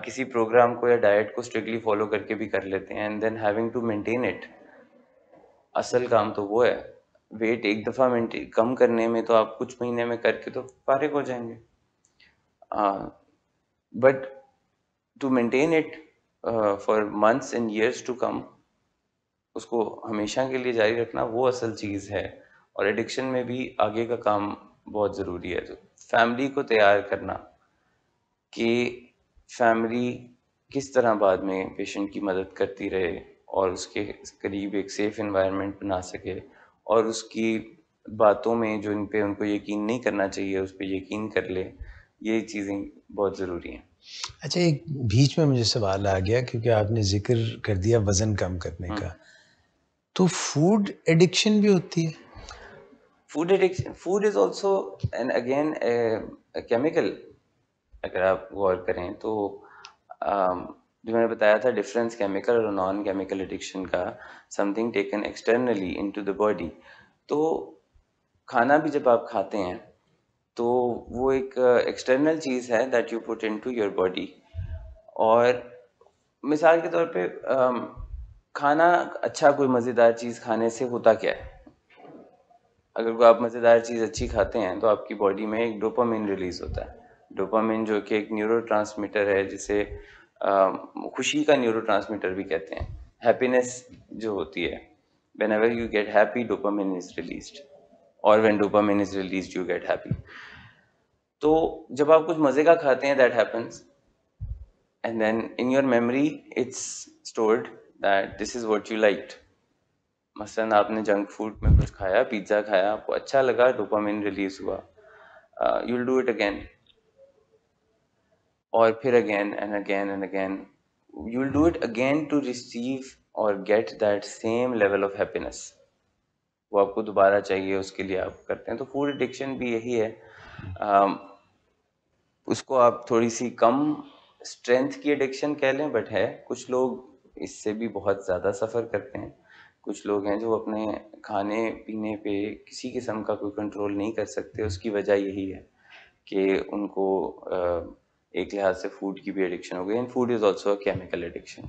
किसी प्रोग्राम को या डाइट को स्ट्रिक्टली फॉलो करके भी कर लेते हैं, and then having to maintain it. असल काम तो वो है। वेट एक दफ़ा मेंटेन कम करने में तो आप कुछ महीने में करके तो फारिग हो जाएंगे, but to maintain it for months and years to come, उसको हमेशा के लिए जारी रखना, वो असल चीज़ है। और एडिक्शन में भी आगे का काम बहुत ज़रूरी है। तो फैमिली को तैयार करना कि फैमिली किस तरह बाद में पेशेंट की मदद करती रहे और उसके करीब एक सेफ एनवायरनमेंट बना सके, और उसकी बातों में जो इन पे उनको यकीन नहीं करना चाहिए उस पे यकीन कर ले। ये चीज़ें बहुत ज़रूरी हैं। अच्छा, एक बीच में मुझे सवाल आ गया क्योंकि आपने ज़िक्र कर दिया वज़न कम करने का, तो फूड एडिक्शन भी होती है? Food addiction, food is also and again chemical. अगर आप गौर करें तो जो मैंने बताया था डिफरेंस केमिकल और नॉन केमिकल एडिक्शन का, something taken externally into the body. तो खाना भी जब आप खाते हैं तो वो एक एक्सटर्नल चीज़ है that you put into your body. और मिसाल के तौर पे खाना अच्छा, कोई मज़ेदार चीज़ खाने से होता क्या है? अगर कोई आप मज़ेदार चीज़ अच्छी खाते हैं तो आपकी बॉडी में एक डोपामिन रिलीज़ होता है। डोपामिन जो कि एक न्यूरोट्रांसमीटर है, जिसे खुशी का न्यूरोट्रांसमीटर भी कहते हैं। हैप्पीनेस जो होती है, whenever you get happy dopamine is released, और when dopamine is released you get happy. तो जब आप कुछ मज़े का खाते हैं, that happens, and then in your memory it's stored that this is what you liked. मसलन आपने जंक फूड में कुछ खाया, पिज्ज़ा खाया, आपको अच्छा लगा, डोपामिन रिलीज हुआ, you will do it again, और फिर again and again and again, you will do it again to receive और get that same level of happiness. वो आपको दोबारा चाहिए, उसके लिए आप करते हैं। तो फूड एडिक्शन भी यही है। उसको आप थोड़ी सी कम स्ट्रेंथ की एडिक्शन कह लें, बट है। कुछ लोग इससे भी बहुत ज़्यादा सफ़र करते हैं। कुछ लोग हैं जो अपने खाने पीने पे किसी किस्म का कोई कंट्रोल नहीं कर सकते। उसकी वजह यही है कि उनको एक लिहाज से फूड की भी एडिक्शन हो गई, and food is also a chemical addiction.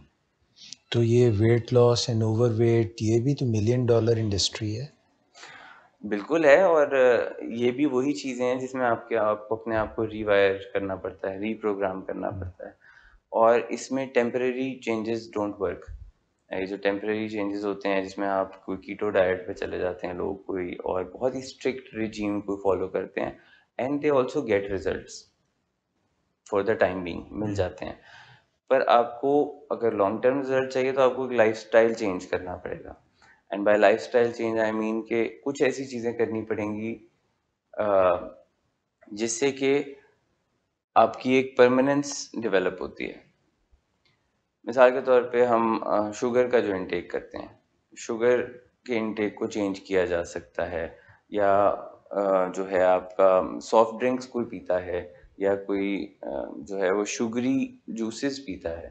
तो ये वेट लॉस एंड ओवरवेट, ये भी तो $1 मिलियन इंडस्ट्री है। बिल्कुल है, और ये भी वही चीज़ें हैं जिसमें आपको अपने आप को रीवायर करना पड़ता है, रीप्रोग्राम करना पड़ता है। और इसमें टेम्परेरी चेंजेस डोंट वर्क। ये जो टेम्परेरी चेंजेस होते हैं, जिसमें आप कोई कीटो डाइट पे चले जाते हैं लोग, कोई और बहुत ही स्ट्रिक्ट रिजीम को फॉलो करते हैं, and they also get results for the time being, मिल जाते हैं। पर आपको अगर लॉन्ग टर्म रिजल्ट चाहिए तो आपको एक लाइफस्टाइल चेंज करना पड़ेगा। And by lifestyle change I mean के कुछ ऐसी चीज़ें करनी पड़ेंगी जिससे कि आपकी एक परमानेंस डेवलप होती है। मिसाल के तौर पे हम शुगर का जो इनटेक करते हैं, शुगर के इनटेक को चेंज किया जा सकता है। या जो है आपका सॉफ्ट ड्रिंक्स कोई पीता है, या कोई जो है वो शुगरी जूसेस पीता है,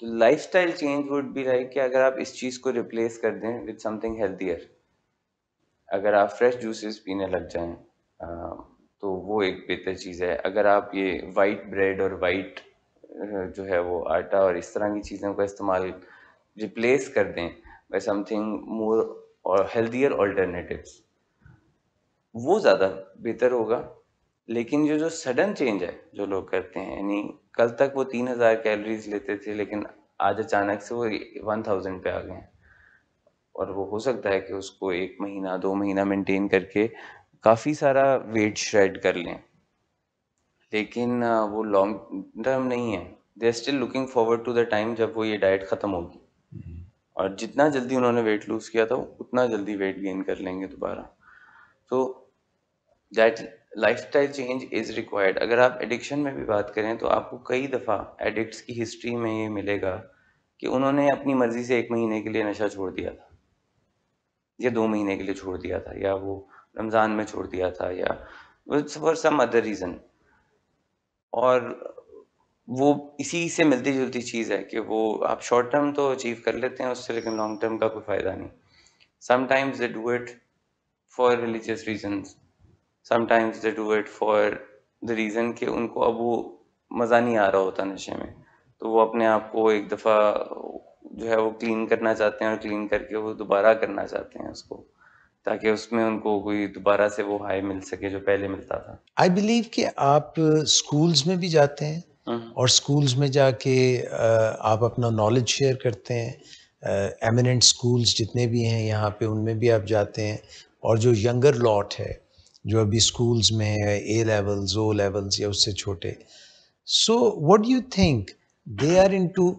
तो lifestyle change would be like कि अगर आप इस चीज़ को रिप्लेस कर दें विद समथिंग हेल्थियर। अगर आप फ्रेश जूसेस पीने लग जाएं, तो वो एक बेहतर चीज़ है। अगर आप ये वाइट ब्रेड और वाइट जो है वो आटा और इस तरह की चीज़ों का इस्तेमाल रिप्लेस कर दें बाय समथिंग मोर और हेल्दियर ऑल्टरनेटिव्स, वो ज़्यादा बेहतर होगा। लेकिन जो जो सडन चेंज है जो लोग करते हैं, यानी कल तक वो 3000 कैलोरीज लेते थे, लेकिन आज अचानक से वो 1000 पे आ गए हैं, और वो हो सकता है कि उसको 1 महीना 2 महीना मेंटेन करके काफ़ी सारा वेट श्रेड कर लें, लेकिन वो लॉन्ग टर्म नहीं है। They are still looking forward to the time जब वो ये डाइट ख़त्म होगी। और जितना जल्दी उन्होंने वेट लूज़ किया था उतना जल्दी वेट गेन कर लेंगे दोबारा। तो that lifestyle change is required. अगर आप एडिक्शन में भी बात करें तो आपको कई दफ़ा एडिक्ट्स की हिस्ट्री में ये मिलेगा कि उन्होंने अपनी मर्ज़ी से 1 महीने के लिए नशा छोड़ दिया था, या 2 महीने के लिए छोड़ दिया था, या वो रमज़ान में छोड़ दिया था, या फॉर सम अदर रीज़न। और वो इसी से मिलती-जुलती चीज़ है कि वो आप शॉर्ट टर्म तो अचीव कर लेते हैं उससे, लेकिन लॉन्ग टर्म का कोई फ़ायदा नहीं। Sometimes they do it for religious reasons, sometimes they do it for the reason कि उनको अब वो मज़ा नहीं आ रहा होता नशे में, तो वो अपने आप को एक दफ़ा जो है वो क्लीन करना चाहते हैं, और क्लीन करके वो दोबारा करना चाहते हैं उसको, ताकि उसमें उनको कोई दोबारा से वो हाई मिल सके जो पहले मिलता था। आई बिलीव कि आप स्कूल्स में भी जाते हैं हुँ, और स्कूल्स में जाके आप अपना नॉलेज शेयर करते हैं। एमिनेंट स्कूल्स जितने भी हैं यहाँ पे उनमें भी आप जाते हैं, और जो यंगर लॉट है जो अभी स्कूल्स में है, ए लेवल्स, ओ लेवल्स या उससे छोटे, so what do you think they are into,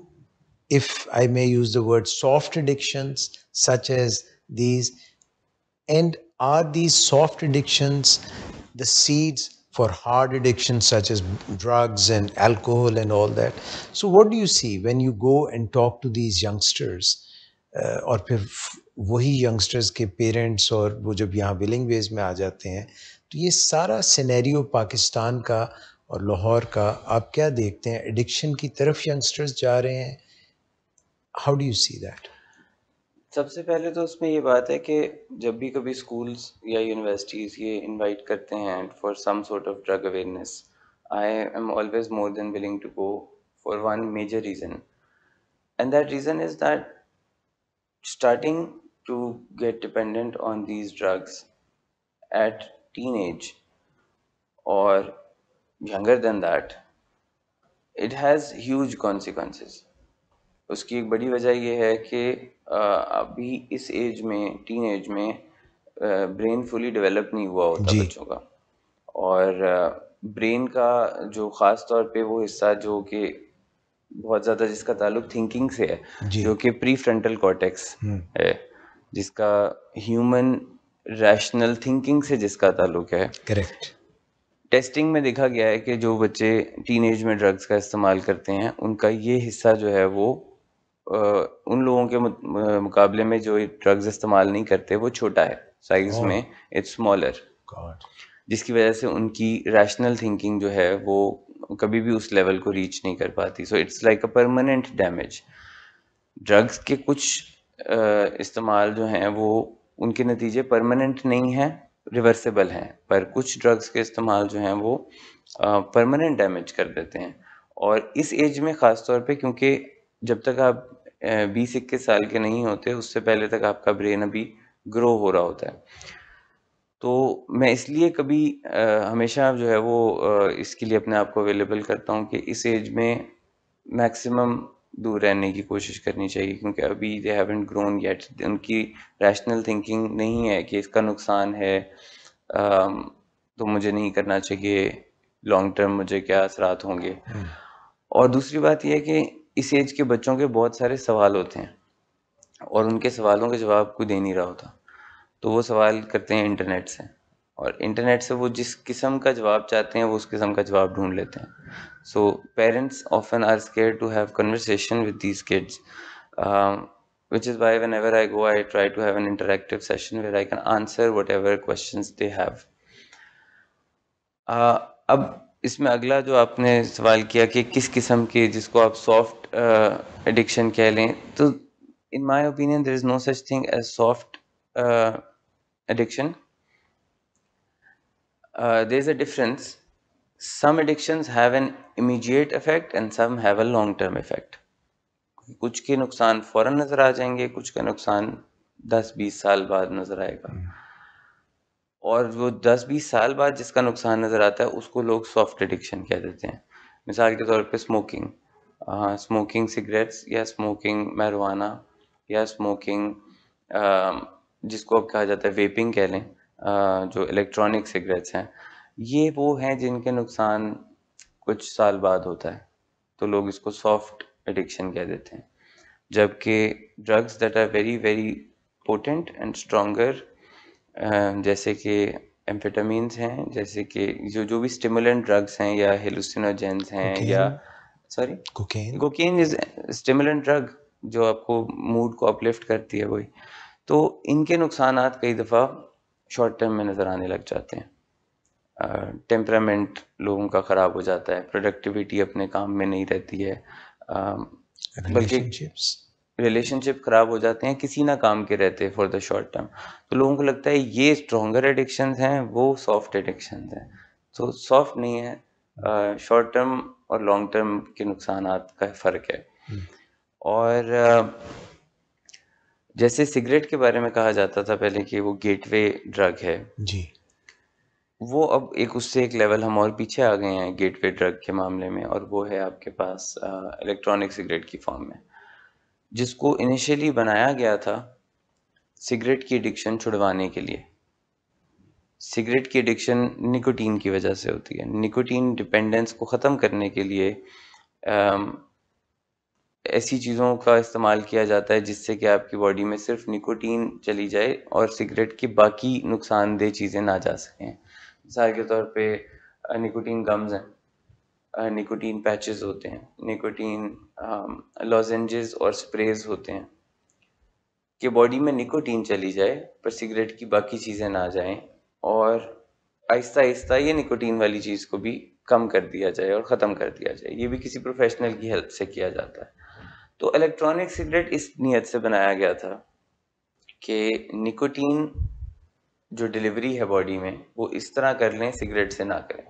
if I may use the word, soft addictions such as these? And are these soft addictions the seeds for hard addictions such as drugs and alcohol and all that? So, what do you see when you go and talk to these youngsters? और फिर वही यंगस्टर्स के पेरेंट्स और वो जब यहाँ विलिंग वेज में आ जाते हैं, तो ये सारा सिनेरियो पाकिस्तान का और लाहौर का आप क्या देखते हैं? एडिक्शन की तरफ यंगस्टर्स जा रहे हैं? How do you see that? सबसे पहले तो उसमें ये बात है कि जब भी कभी स्कूल्स या यूनिवर्सिटीज़ ये इनवाइट करते हैं for some sort of drug awareness, I am always more than willing to go for one major reason, and that reason is that starting to get dependent on these drugs at teenage or younger than that, it has huge consequences. उसकी एक बड़ी वजह ये है कि अभी इस एज में, टीन एज में, ब्रेन फुली डेवलप नहीं हुआ होता जी। बच्चों का, और ब्रेन का जो ख़ास तौर पे वो हिस्सा जो कि बहुत ज़्यादा जिसका ताल्लुक थिंकिंग से है, जी। जो कि प्री फ्रंटल कॉर्टेक्स हम्म। है, जिसका ह्यूमन रैशनल थिंकिंग से जिसका ताल्लुक है। करेक्ट। टेस्टिंग में देखा गया है कि जो बच्चे टीनेज में ड्रग्स का इस्तेमाल करते हैं उनका ये हिस्सा जो है वो उन लोगों के मुकाबले में जो ड्रग्स इस्तेमाल नहीं करते वो छोटा है साइज ओह में, इट्स स्मॉलर, गॉड। जिसकी वजह से उनकी रैशनल थिंकिंग जो है वो कभी भी उस लेवल को रीच नहीं कर पाती। So it's like a permanent damage. Drugs के कुछ इस्तेमाल जो हैं वो उनके नतीजे परमानेंट नहीं हैं, रिवर्सिबल हैं, पर कुछ ड्रग्स के इस्तेमाल जो हैं वो परमानेंट डैमेज कर देते हैं। और इस एज में ख़ास तौर पे, क्योंकि जब तक आप 20-21 साल के नहीं होते उससे पहले तक आपका ब्रेन अभी ग्रो हो रहा होता है। तो मैं इसलिए कभी हमेशा जो है वो इसके लिए अपने आप को अवेलेबल करता हूँ कि इस एज में मैक्सिमम दूर रहने की कोशिश करनी चाहिए, क्योंकि अभी दे हैवंट ग्रोन येट, उनकी रैशनल थिंकिंग नहीं है कि इसका नुकसान है, तो मुझे नहीं करना चाहिए, लॉन्ग टर्म मुझे क्या असरात होंगे। और दूसरी बात यह है कि इस एज के बच्चों के बहुत सारे सवाल होते हैं और उनके सवालों के जवाब कोई दे नहीं रहा होता, तो वो सवाल करते हैं इंटरनेट से, और इंटरनेट से वो जिस किस्म का जवाब चाहते हैं वो उस किस्म का जवाब ढूंढ लेते हैं। So parents often are scared to have conversation with these kids, which is why whenever I go I try to have an interactive session where I can answer whatever questions they have. अब इसमें अगला जो आपने सवाल किया कि किस किस्म के, जिसको आप सॉफ्ट एडिक्शन कह लें, तो in my opinion there is no such thing as soft addiction. There is a difference. Some addictions have an immediate effect and some have a long term effect. कुछ के नुकसान फौरन नजर आ जाएंगे, कुछ का नुकसान 10-20 साल बाद नजर आएगा, और वो 10-20 साल बाद जिसका नुकसान नजर आता है उसको लोग सॉफ्ट एडिक्शन कह देते हैं। मिसाल के तौर पे स्मोकिंग, स्मोकिंग सिगरेट्स या स्मोकिंग marijuana या स्मोकिंग जिसको अब कहा जाता है वेपिंग कह लें, जो इलेक्ट्रॉनिक सिगरेट्स हैं, ये वो हैं जिनके नुकसान कुछ साल बाद होता है, तो लोग इसको सॉफ्ट एडिक्शन कह देते हैं। जबकि drugs that are very very potent and stronger, जैसे कि एम्फेटामीन्स हैं, जैसे कि जो जो भी स्टिमुलेंट ड्रग्स हैं या हेलुसिनोजेंस हैं, या cocaine sorry cocaine cocaine is stimulant drug जो आपको मूड को अपलिफ्ट करती है वही। तो इनके नुकसानात कई दफ़ा शॉर्ट टर्म में नज़र आने लग जाते हैं। टेम्परामेंट लोगों का ख़राब हो जाता है, प्रोडक्टिविटी अपने काम में नहीं रहती है, बल्कि रिलेशनशिप्स। रिलेशनशिप ख़राब हो जाते हैं, किसी ना काम के रहते फॉर द शॉर्ट टर्म। तो लोगों को लगता है ये स्ट्रॉन्गर एडिक्शंस हैं, वो सॉफ्ट एडिक्शंस हैं। तो सॉफ्ट नहीं है, शॉर्ट टर्म और लॉन्ग टर्म के नुकसानात का फ़र्क है। और जैसे सिगरेट के बारे में कहा जाता था पहले कि वो गेटवे ड्रग है, जी। वो अब एक उससे एक लेवल हम और पीछे आ गए हैं गेटवे ड्रग के मामले में, और वो है आपके पास इलेक्ट्रॉनिक सिगरेट की फॉर्म में, जिसको इनिशियली बनाया गया था सिगरेट की एडिक्शन छुड़वाने के लिए। सिगरेट की एडिक्शन निकोटीन की वजह से होती है। निकोटीन डिपेंडेंस को ख़त्म करने के लिए अम, ऐसी चीज़ों का इस्तेमाल किया जाता है जिससे कि आपकी बॉडी में सिर्फ निकोटीन चली जाए और सिगरेट की बाकी नुकसानदेह चीज़ें ना जा सकें। मिसाल के तौर पे निकोटीन गम्स हैं, निकोटीन पैचेस होते हैं, निकोटीन लॉजेंजेस और स्प्रेज होते हैं, कि बॉडी में निकोटीन चली जाए पर सिगरेट की बाकी चीज़ें ना जाएं, और आहिस्ता आहिस्ता ये निकोटीन वाली चीज़ को भी कम कर दिया जाए और ख़त्म कर दिया जाए। ये भी किसी प्रोफेशनल की हेल्प से किया जाता है। तो इलेक्ट्रॉनिक सिगरेट इस नियत से बनाया गया था कि निकोटीन जो डिलीवरी है बॉडी में वो इस तरह कर लें, सिगरेट से ना करें।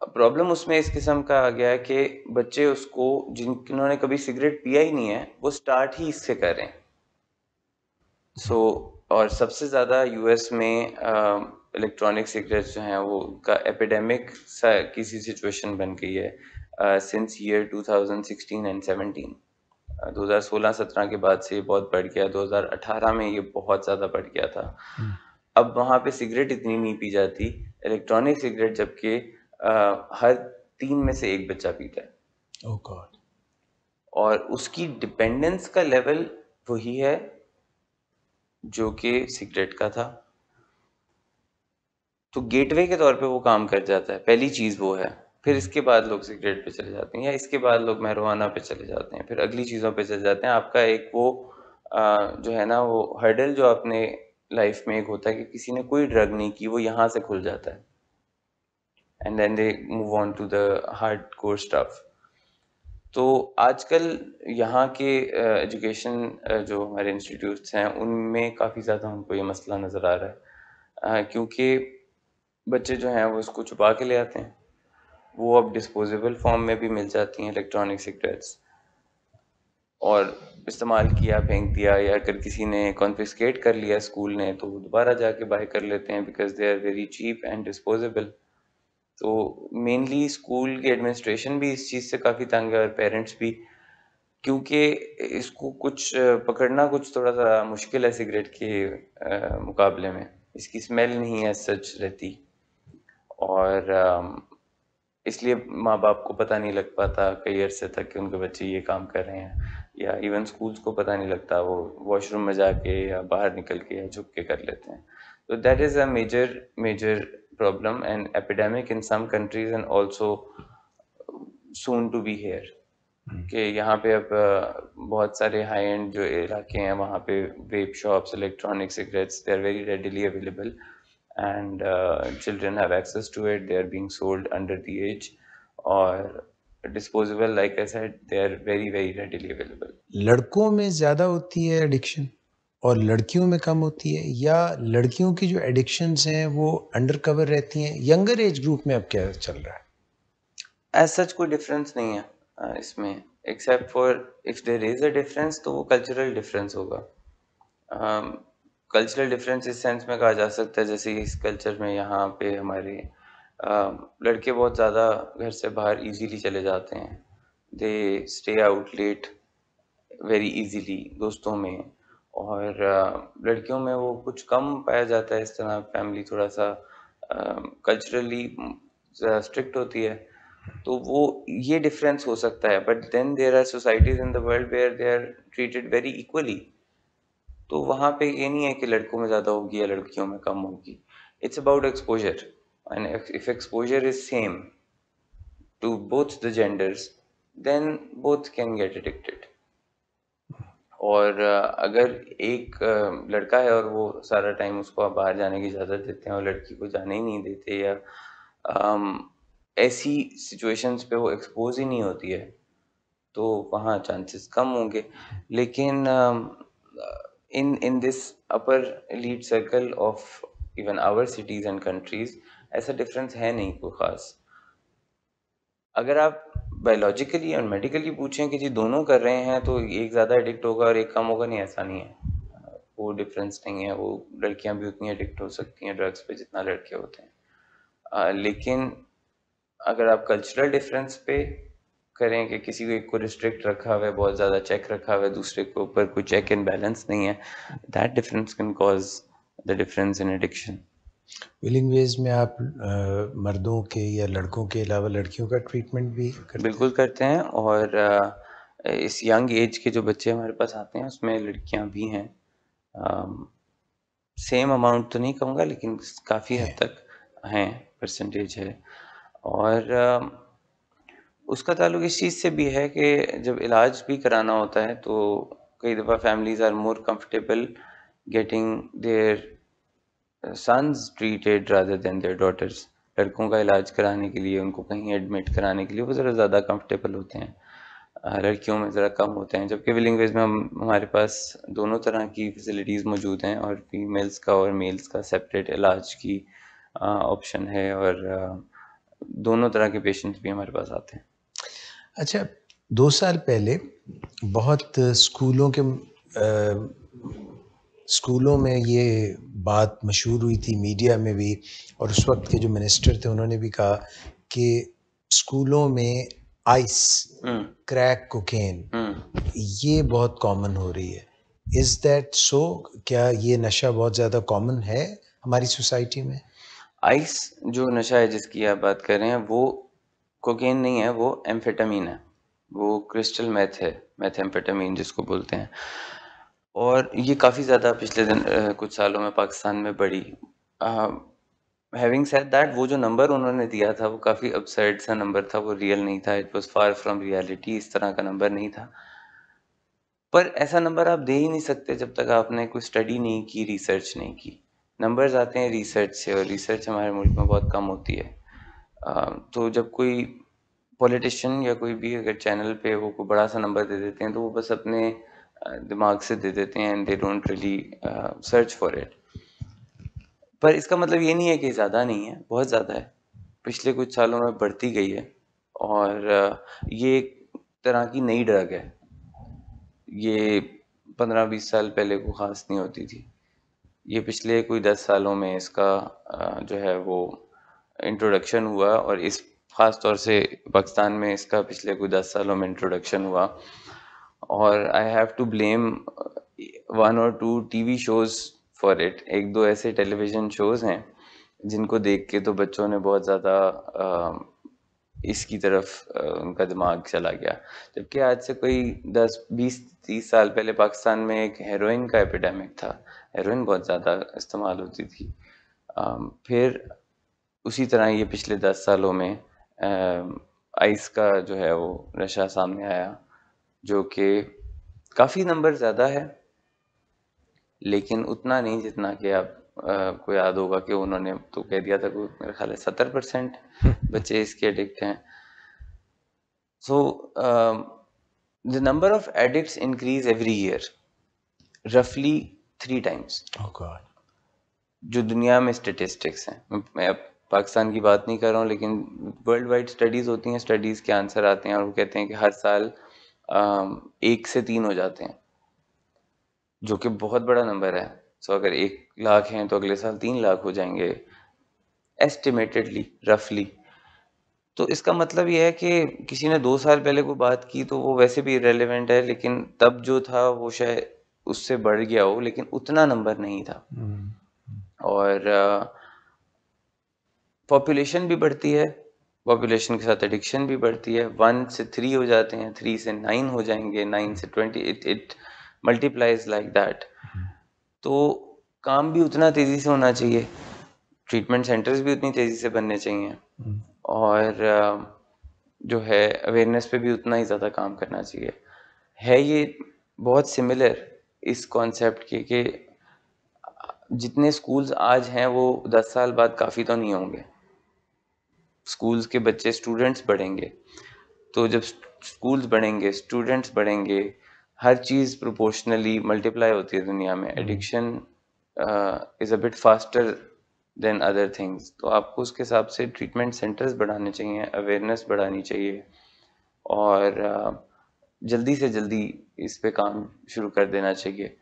अब प्रॉब्लम उसमें इस किस्म का आ गया है कि बच्चे उसको, जिन्होंने कभी सिगरेट पिया ही नहीं है, वो स्टार्ट ही इससे कर रहे हैं। सो और सबसे ज़्यादा यूएस में इलेक्ट्रॉनिक सिगरेट्स जो हैं वो का एपिडेमिक सा किसी सिचुएशन बन गई है सिंस ईयर 2016 एंड 17। 2016-17 के बाद से ये बहुत बढ़ गया, 2018 में ये बहुत ज़्यादा बढ़ गया था। अब वहाँ पे सिगरेट इतनी नहीं पी जाती, इलेक्ट्रॉनिक सिगरेट, जबकि हर 3 में से 1 बच्चा पीता है। ओह गॉड। और उसकी डिपेंडेंस का लेवल वही है जो कि सिगरेट का था। तो गेटवे के तौर पे वो काम कर जाता है, पहली चीज़ वो है। फिर इसके बाद लोग सिगरेट पे चले जाते हैं, या इसके बाद लोग marijuana पे चले जाते हैं, फिर अगली चीज़ों पे चले जाते हैं। आपका एक वो जो है ना, वो हर्डल जो अपने लाइफ में एक होता है कि किसी ने कोई ड्रग नहीं की, वो यहाँ से खुल जाता है, and then they move on to the hardcore stuff. तो आजकल यहाँ के एजुकेशन जो हमारे इंस्टीट्यूट्स हैं उनमें काफ़ी ज़्यादा हमको ये मसला नज़र आ रहा है, क्योंकि बच्चे जो हैं वो इसको छुपा के ले आते हैं। वो अब डिस्पोजेबल फॉर्म में भी मिल जाती हैं इलेक्ट्रॉनिक सिगरेट्स, और इस्तेमाल किया, फेंक दिया, या अगर किसी ने कॉन्फिस्केट कर लिया स्कूल ने, तो वो दोबारा जाके बाय कर लेते हैं, because they are very cheap and disposable. तो मेनली स्कूल की एडमिनिस्ट्रेशन भी इस चीज़ से काफ़ी तंग है, और पेरेंट्स भी, क्योंकि इसको कुछ पकड़ना कुछ थोड़ा सा मुश्किल है सिगरेट के मुकाबले में। इसकी स्मेल नहीं है सच रहती, और इसलिए माँ बाप को पता नहीं लग पाता कई अरसे तक कि उनके बच्चे ये काम कर रहे हैं, या इवन स्कूल्स को पता नहीं लगता, वो वॉशरूम में जाके या बाहर निकल के या झुक के कर लेते हैं। तो that is a major major problem and epidemic in some countries and also soon to be here, कि यहाँ पे अब बहुत सारे हाई एंड जो इलाके हैं वहाँ पे vape shops, electronic cigarettes, they are very readily available, and children have access to it. They are being sold under the age, or disposable, like I said, they are very very readily available. लड़कों में ज़्यादा होती है एडिक्शन और लड़कियों में कम होती है, या लड़कियों की जो एडिक्शंस हैं वो अंडर कवर रहती हैं? यंगर एज ग्रुप में अब क्या चल रहा है? As such कोई डिफरेंस नहीं है इसमें, except for if there is a difference तो वो कल्चरल डिफरेंस होगा। कल्चरल डिफरेंस इस सेंस में कहा जा सकता है, जैसे इस कल्चर में यहाँ पे हमारे लड़के बहुत ज़्यादा घर से बाहर इजीली चले जाते हैं, they stay out late very easily दोस्तों में, और लड़कियों में वो कुछ कम पाया जाता है। इस तरह फैमिली थोड़ा सा कल्चरली स्ट्रिक्ट होती है, तो वो ये डिफरेंस हो सकता है, but then there are societies in the world where they are treated very equally. तो वहाँ पे ये नहीं है कि लड़कों में ज़्यादा होगी या लड़कियों में कम होगी। It's about exposure, and if exposure is same to both the genders, then both can get addicted. और अगर एक लड़का है और वो सारा टाइम उसको आप बाहर जाने की इजाज़त देते हैं और लड़की को जाने ही नहीं देते, या ऐसी सिचुएशंस पे वो एक्सपोज ही नहीं होती है, तो वहाँ चांसेस कम होंगे। लेकिन in this upper elite circle of even our cities and countries ऐसा डिफरेंस है नहीं कोई ख़ास। अगर आप बायोलॉजिकली और मेडिकली पूछें कि जी दोनों कर रहे हैं तो एक ज़्यादा एडिक्ट होगा और एक कम होगा, नहीं, ऐसा नहीं है। वो डिफरेंस नहीं है। वो लड़कियां भी उतनी एडिक्ट हो सकती हैं ड्रग्स पे जितना लड़के होते हैं। लेकिन अगर आप कल्चरल डिफरेंस पे करें कि किसी को एक को रिस्ट्रिक्ट रखा हुआ है, बहुत ज़्यादा चेक रखा हुआ है, दूसरे के ऊपर कोई चेक एंड बैलेंस नहीं है, that difference can cause the difference in addiction. Willing Ways में आप मर्दों के या लड़कों के अलावा लड़कियों का ट्रीटमेंट भी करते हैं? बिल्कुल करते हैं, और इस यंग एज के जो बच्चे हमारे पास आते हैं उसमें लड़कियां भी हैं। सेम अमाउंट तो नहीं कहूँगा, लेकिन काफ़ी हद तक हैं, परसेंटेज है। और उसका ताल्लुक इस चीज़ से भी है कि जब इलाज भी कराना होता है तो कई दफ़ा families are more comfortable getting their sons treated rather than their daughters. लड़कों का इलाज कराने के लिए, उनको कहीं एडमिट कराने के लिए वो ज़रा ज़्यादा कंफर्टेबल होते हैं, लड़कियों में ज़रा कम होते हैं। जबकि विलिंग वेज में हमारे पास दोनों तरह की फैसिलिटीज़ मौजूद हैं, और फीमेल्स का और मेल्स का सेपरेट इलाज की ऑप्शन है, और दोनों तरह के पेशेंट्स भी हमारे पास आते हैं। अच्छा, 2 साल पहले बहुत स्कूलों में ये बात मशहूर हुई थी, मीडिया में भी, और उस वक्त के जो मिनिस्टर थे उन्होंने भी कहा कि स्कूलों में आइस, क्रैक कोकेन, ये बहुत कॉमन हो रही है। Is that so? क्या ये नशा बहुत ज़्यादा कॉमन है हमारी सोसाइटी में? आइस जो नशा है जिसकी आप बात कर रहे हैं, वो कोकेन नहीं है, वो एम्फेटामीन है। वो क्रिस्टल मेथ है, मेथेम्फेटामीन जिसको बोलते हैं। और ये काफ़ी ज़्यादा पिछले कुछ सालों में पाकिस्तान में बढ़ी। हैविंग सेड दैट, वो जो नंबर उन्होंने दिया था वो काफ़ी अब्सर्ड सा नंबर था, वो रियल नहीं था, it was far from reality. इस तरह का नंबर नहीं था। पर ऐसा नंबर आप दे ही नहीं सकते जब तक आपने कोई स्टडी नहीं की, रिसर्च नहीं की। नंबर्स आते हैं रिसर्च से, और रिसर्च हमारे मुल्क में बहुत कम होती है। तो जब कोई पॉलिटिशियन या कोई भी अगर चैनल पे वो कोई बड़ा सा नंबर दे देते हैं, तो वो बस अपने दिमाग से दे देते हैं, and they don't really search for it. पर इसका मतलब ये नहीं है कि ज़्यादा नहीं है, बहुत ज़्यादा है। पिछले कुछ सालों में बढ़ती गई है, और ये एक तरह की नई ड्रग है। ये 15-20 साल पहले को ख़ास नहीं होती थी। ये पिछले कोई 10 सालों में इसका जो है वो इंट्रोडक्शन हुआ, और इस ख़ास तौर से पाकिस्तान में इसका पिछले कोई 10 सालों में इंट्रोडक्शन हुआ। और आई हैव टू ब्लेम 1 और 2 टीवी शोज़ फॉर इट। एक दो ऐसे टेलीविज़न शोज़ हैं जिनको देख के तो बच्चों ने बहुत ज़्यादा इसकी तरफ उनका दिमाग चला गया। जबकि आज से कोई 10-20-30 साल पहले पाकिस्तान में एक हेरोइन का एपिडेमिक था। हेरोइन बहुत ज़्यादा इस्तेमाल होती थी। फिर उसी तरह ये पिछले 10 सालों में आइस का जो है वो नशा सामने आया, जो कि काफ़ी नंबर ज़्यादा है, लेकिन उतना नहीं जितना कि आप को याद होगा कि उन्होंने तो कह दिया था कि मेरा ख्याल है 70% बच्चे इसके एडिक्ट हैं। So the number of addicts increase every year, roughly 3 times. Oh God. जो दुनिया में स्टेटिस्टिक्स हैं, मैं अब पाकिस्तान की बात नहीं कर रहा हूँ, लेकिन वर्ल्ड वाइड स्टडीज़ होती हैं, स्टडीज़ के आंसर आते हैं, और वो कहते हैं कि हर साल 1 से 3 हो जाते हैं, जो कि बहुत बड़ा नंबर है। सो अगर 1 लाख हैं तो अगले साल 3 लाख हो जाएंगे, एस्टिमेटेडली, रफली। तो इसका मतलब ये है कि किसी ने 2 साल पहले कोई बात की तो वो वैसे भी इररिलेवेंट है, लेकिन तब जो था वो शायद उससे बढ़ गया हो, लेकिन उतना नंबर नहीं था। और पॉपुलेशन भी बढ़ती है, पॉपुलेशन के साथ एडिक्शन भी बढ़ती है, 1 से 3 हो जाते हैं, 3 से 9 हो जाएंगे, 9 से 20, इट मल्टीप्लाइज लाइक दैट। तो काम भी उतना तेज़ी से होना चाहिए, ट्रीटमेंट सेंटर्स भी उतनी तेज़ी से बनने चाहिए, और जो है अवेयरनेस पे भी उतना ही ज़्यादा काम करना चाहिए। है ये बहुत सिमिलर इस कॉन्सेप्ट के कि जितने स्कूल्स आज हैं वो 10 साल बाद काफ़ी तो नहीं होंगे। स्कूल्स के बच्चे, स्टूडेंट्स बढ़ेंगे, तो जब स्कूल्स बढ़ेंगे, स्टूडेंट्स बढ़ेंगे, हर चीज़ प्रोपोर्शनली मल्टीप्लाई होती है दुनिया में। Addiction is a bit faster than other things, तो आपको उसके हिसाब से ट्रीटमेंट सेंटर्स बढ़ाने चाहिए, अवेयरनेस बढ़ानी चाहिए, और जल्दी से जल्दी इस पे काम शुरू कर देना चाहिए।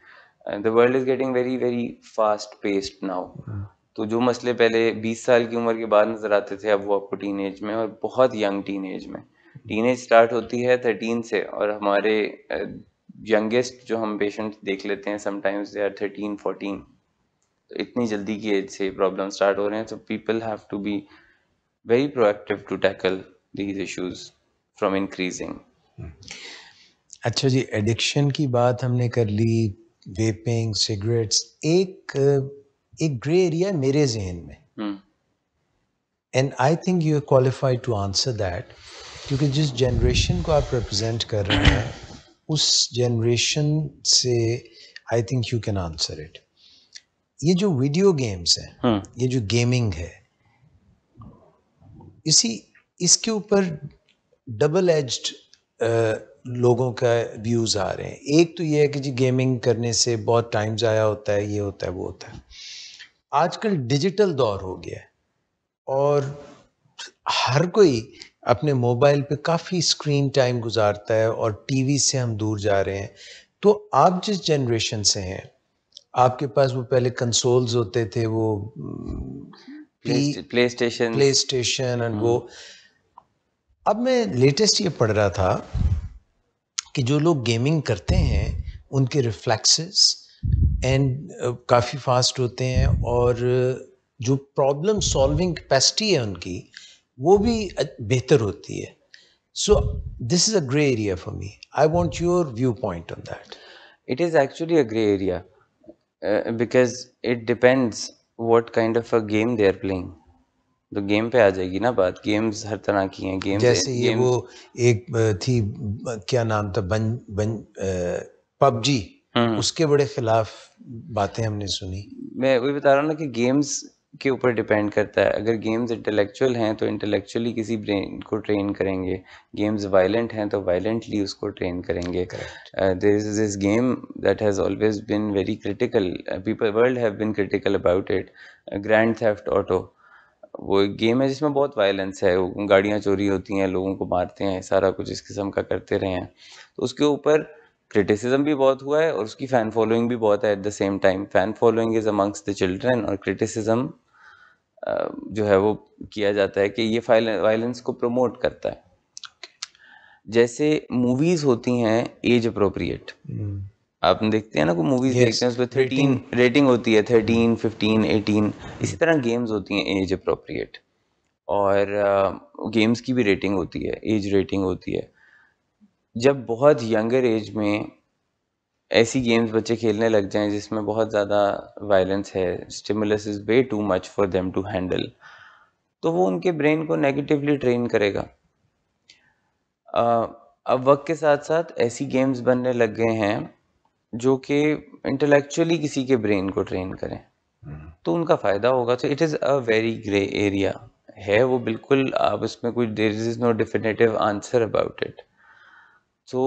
The world is getting very very fast paced now. तो जो मसले पहले 20 साल की उम्र के बाद नज़र आते थे, अब वो आपको टीनेज में, और बहुत यंग टीनेज में, टीनेज स्टार्ट होती है 13 से, और हमारे यंगेस्ट जो हम पेशेंट देख लेते हैं समटाइम्स दे आर 13-14। तो इतनी जल्दी की एज से प्रॉब्लम स्टार्ट हो रहे हैं, तो people have to be very proactive to tackle these issues from increasing. अच्छा जी, एडिक्शन की बात हमने कर ली, वेपिंग, सिगरेट्स, एक ग्रे एरिया मेरे जहन में, and I think you are qualified to answer that, क्योंकि जिस जनरेशन को आप रिप्रेजेंट कर रहे हैं उस जनरेशन से आई think you can answer it. ये जो वीडियो गेम्स हैं, ये जो गेमिंग है, इसके ऊपर डबल एज्ड लोगों का व्यूज़ आ रहे हैं। एक तो ये है कि जी गेमिंग करने से बहुत टाइम ज़ाया होता है, ये होता है, वो होता है। आजकल डिजिटल दौर हो गया है और हर कोई अपने मोबाइल पे काफ़ी स्क्रीन टाइम गुजारता है और टीवी से हम दूर जा रहे हैं। तो आप जिस जनरेशन से हैं, आपके पास वो पहले कंसोल्स होते थे, वो प्ले स्टेशन एंड वो। अब मैं लेटेस्ट ये पढ़ रहा था कि जो लोग गेमिंग करते हैं उनके रिफ्लेक्सेस एंड काफ़ी फास्ट होते हैं, और जो प्रॉब्लम सॉल्विंग कैपेसिटी है उनकी वो भी बेहतर होती है। So this is a grey area for me. I want your view point on that. It is actually a gray area, because it depends what kind of a game they are playing. तो गेम पे आ जाएगी ना बात। गेम्स हर तरह की हैं। जैसे ये वो एक थी, क्या नाम था, पबजी, उसके बड़े खिलाफ बातें हमने सुनी। मैं वही बता रहा हूँ ना कि गेम्स के ऊपर डिपेंड करता है। अगर गेम्स इंटेलेक्चुअल हैं तो इंटेलेक्चुअली किसी ब्रेन को ट्रेन करेंगे, गेम्स वायलेंट हैं तो वायलेंटली उसको ट्रेन करेंगे। There is this game that has always been very critical, people world have been critical about it, Grand Theft Auto. वो एक गेम है जिसमें बहुत वायलेंस है, गाड़ियाँ चोरी होती हैं, लोगों को मारते हैं, सारा कुछ इस किस्म का करते रहे हैं। तो उसके ऊपर क्रिटिसिज्म भी बहुत हुआ है और उसकी फ़ैन फॉलोइंग भी बहुत है। At the same time fan following is amongst the children, और क्रिटिसिज्म जो है वो किया जाता है कि ये वायलेंस को प्रमोट करता है। जैसे मूवीज़ होती हैं एज अप्रोप्रिएट, आप देखते हैं ना, कोई मूवीज़ देखते हैं उसमें 13 रेटिंग होती है, 13, 15, 18। इसी तरह गेम्स होती हैं एज अप्रोप्रिएट, और गेम्स की भी रेटिंग होती है, एज रेटिंग होती है। जब बहुत यंगर एज में ऐसी गेम्स बच्चे खेलने लग जाएं जिसमें बहुत ज़्यादा वायलेंस है, stimulus is way too much for them to handle, तो वो उनके ब्रेन को नेगेटिवली ट्रेन करेगा। अब वक्त के साथ साथ ऐसी गेम्स बनने लग गए हैं जो कि इंटेलेक्चुअली किसी के ब्रेन को ट्रेन करें, तो उनका फ़ायदा होगा। तो it is a very grey area है वो, बिल्कुल। आप इसमें कोई, there is no definitive answer about it. तो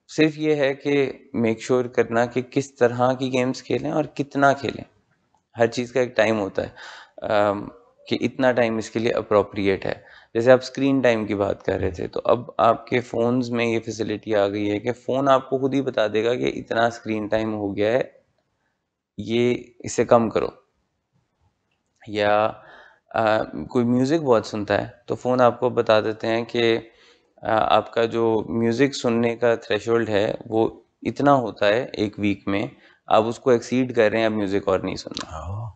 सिर्फ ये है कि मेक श्योर करना कि किस तरह की गेम्स खेलें और कितना खेलें। हर चीज़ का एक टाइम होता है, कि इतना टाइम इसके लिए अप्रोप्रिएट है। जैसे आप स्क्रीन टाइम की बात कर रहे थे, तो अब आपके फ़ोन्स में ये फैसिलिटी आ गई है कि फ़ोन आपको खुद ही बता देगा कि इतना स्क्रीन टाइम हो गया है, ये इसे कम करो। या कोई म्यूज़िक बहुत सुनता है तो फ़ोन आपको बता देते हैं कि आपका जो म्यूज़िक सुनने का थ्रेशोल्ड है वो इतना होता है एक वीक में, आप उसको एक्सीड कर रहे हैं, अब म्यूज़िक और नहीं सुनना।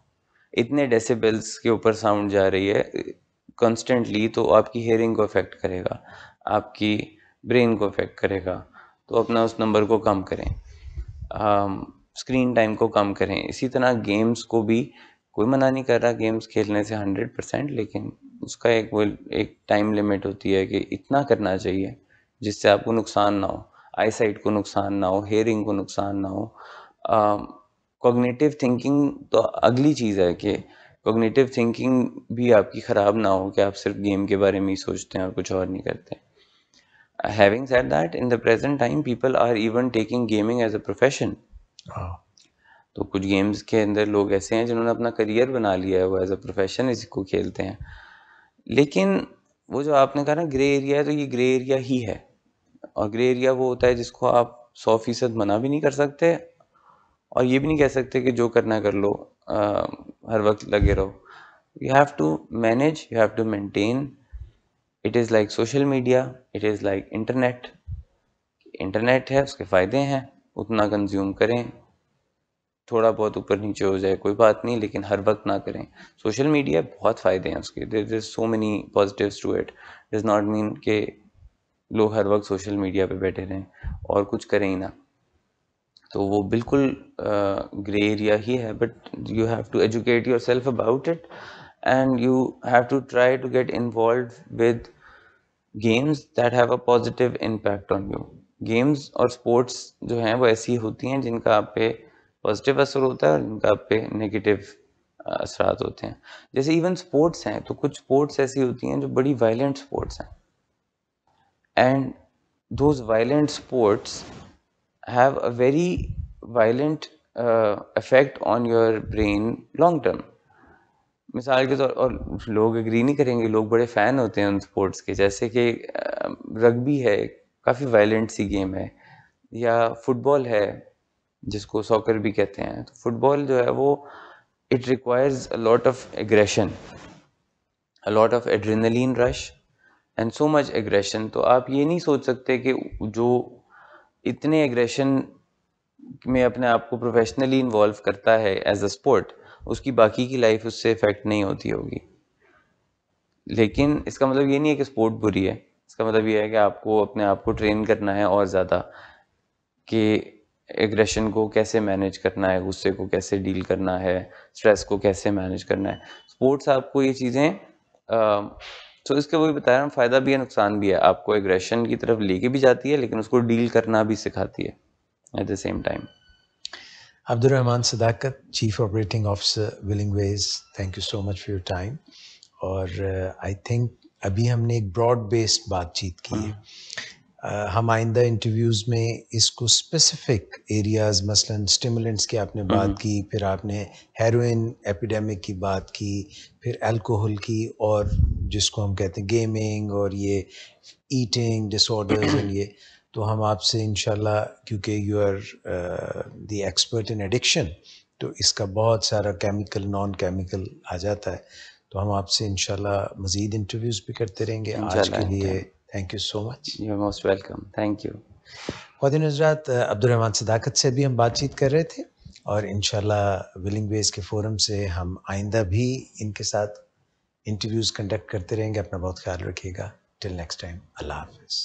इतने डेसिबल्स के ऊपर साउंड जा रही है। कंस्टेंटली तो आपकी हेयरिंग को अफेक्ट करेगा, आपकी ब्रेन को अफेक्ट करेगा। तो अपना उस नंबर को कम करें, स्क्रीन टाइम को कम करें। इसी तरह गेम्स को भी, कोई मना नहीं कर रहा गेम्स खेलने से 100%, लेकिन उसका एक टाइम लिमिट होती है कि इतना करना चाहिए जिससे आपको नुकसान ना हो, आई साइट को नुकसान ना हो, हेयरिंग को नुकसान ना हो। कॉग्निटिव थिंकिंग तो अगली चीज़ है कि कॉग्निटिव थिंकिंग भी आपकी ख़राब ना हो कि आप सिर्फ गेम के बारे में ही सोचते हैं और कुछ और नहीं करते। Having said that, in the present time people are even taking gaming as a profession. तो कुछ गेम्स के अंदर लोग ऐसे हैं जिन्होंने अपना करियर बना लिया है, वो एज अ प्रोफेशन इसको खेलते हैं। लेकिन वो जो आपने कहा ना ग्रे एरिया है, तो ये ग्रे एरिया ही है। और ग्रे एरिया वो होता है जिसको आप 100% मना भी नहीं कर सकते और ये भी नहीं कह सकते कि जो करना कर लो, हर वक्त लगे रहो। You have to manage, you have to maintain. It is like social media, it is like internet. Internet है, उसके फ़ायदे हैं, उतना कंज्यूम करें, थोड़ा बहुत ऊपर नीचे हो जाए कोई बात नहीं, लेकिन हर वक्त ना करें। सोशल मीडिया बहुत फ़ायदे हैं उसके, there is so many positives to it. Does not mean कि लोग हर वक्त सोशल मीडिया पे बैठे रहें और कुछ करें ही ना। तो वो बिल्कुल ग्रे एरिया ही है, but you have to educate yourself about it and you have to try to get involve with games that have a positive impact on you. Games और स्पोर्ट्स जो हैं वो ऐसी होती हैं जिनका आप पे पॉजिटिव असर होता है और जिनका आप पे नेगेटिव असरात होते हैं। जैसे इवन स्पोर्ट्स हैं, तो कुछ स्पोर्ट्स ऐसी होती हैं जो बड़ी वायलेंट स्पोर्ट्स हैं, and those violent sports have a very violent effect on your brain long term. मिसाल के तौर, और लोग एग्री नहीं करेंगे, लोग बड़े फ़ैन होते हैं उन स्पोर्ट्स के, जैसे कि रग्बी है, काफ़ी वायलेंट सी गेम है, या फुटबॉल है जिसको सॉकर भी कहते हैं। तो फुटबॉल जो है वो it requires a lot of aggression, a lot of adrenaline rush and so much aggression. तो आप ये नहीं सोच सकते कि जो इतने एग्रेशन में अपने आप को प्रोफेशनली इन्वॉल्व करता है एज अ स्पोर्ट, उसकी बाकी की लाइफ उससे इफेक्ट नहीं होती होगी। लेकिन इसका मतलब ये नहीं है कि स्पोर्ट बुरी है, इसका मतलब ये है कि आपको अपने आप को ट्रेन करना है और ज़्यादा कि एग्रेशन को कैसे मैनेज करना है, गुस्से को कैसे डील करना है, स्ट्रेस को कैसे मैनेज करना है। स्पोर्ट्स आपको ये चीज़ें तो इसके वही बता रहा हूँ, फ़ायदा भी है नुकसान भी है। आपको एग्रेशन की तरफ लेके भी जाती है, लेकिन उसको डील करना भी सिखाती है at the same time. Abdul Rahman Sadaqat, chief operating officer Willing Ways, thank you so much for your time. और आई थिंक अभी हमने एक ब्रॉड बेस्ड बातचीत की है। हम आइंदा इंटरव्यूज़ में इसको स्पेसिफिक एरियाज़, मसलन स्टिमुलेंट्स की आपने बात की, फिर आपने हेरोइन एपिडेमिक की बात की, फिर अल्कोहल की, और जिसको हम कहते हैं गेमिंग और ये ईटिंग डिसऑर्डर्स एंड ये, तो हम आपसे इंशाल्लाह, क्योंकि you are the expert in addiction, तो इसका बहुत सारा केमिकल नॉन केमिकल आ जाता है, तो हम आपसे इंशाल्लाह मज़ीद इंटरव्यूज़ भी करते रहेंगे। आज के लिए thank you so much. You are most welcome, thank you. ख्वातीन हज़रात, अब्दुल रहमान सदाकत से भी हम बातचीत कर रहे थे, और इंशाल्लाह विलिंग वेज के फोरम से हम आइंदा भी इनके साथ इंटरव्यूज़ कंडक्ट करते रहेंगे। अपना बहुत ख्याल रखिएगा। टिल नेक्स्ट टाइम, अल्लाह हाफ़िज़।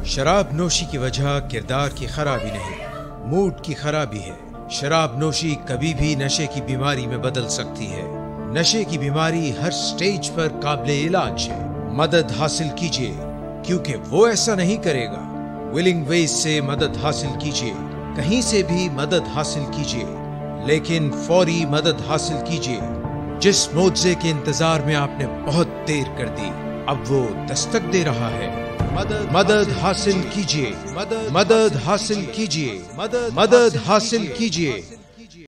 शराब नोशी की वजह किरदार की खराबी नहीं, मूड की खराबी है। शराब नोशी कभी भी नशे की बीमारी में बदल सकती है। नशे की बीमारी हर स्टेज पर काबिले इलाज है। मदद हासिल कीजिए, क्योंकि वो ऐसा नहीं करेगा। विलिंग वेज से मदद हासिल कीजिए, कहीं से भी मदद हासिल कीजिए, लेकिन फौरी मदद हासिल कीजिए। जिस मुआवजे के इंतजार में आपने बहुत देर कर दी, अब वो दस्तक दे रहा है। मदद हासिल कीजिए, मदद हासिल कीजिए, मदद हासिल कीजिए।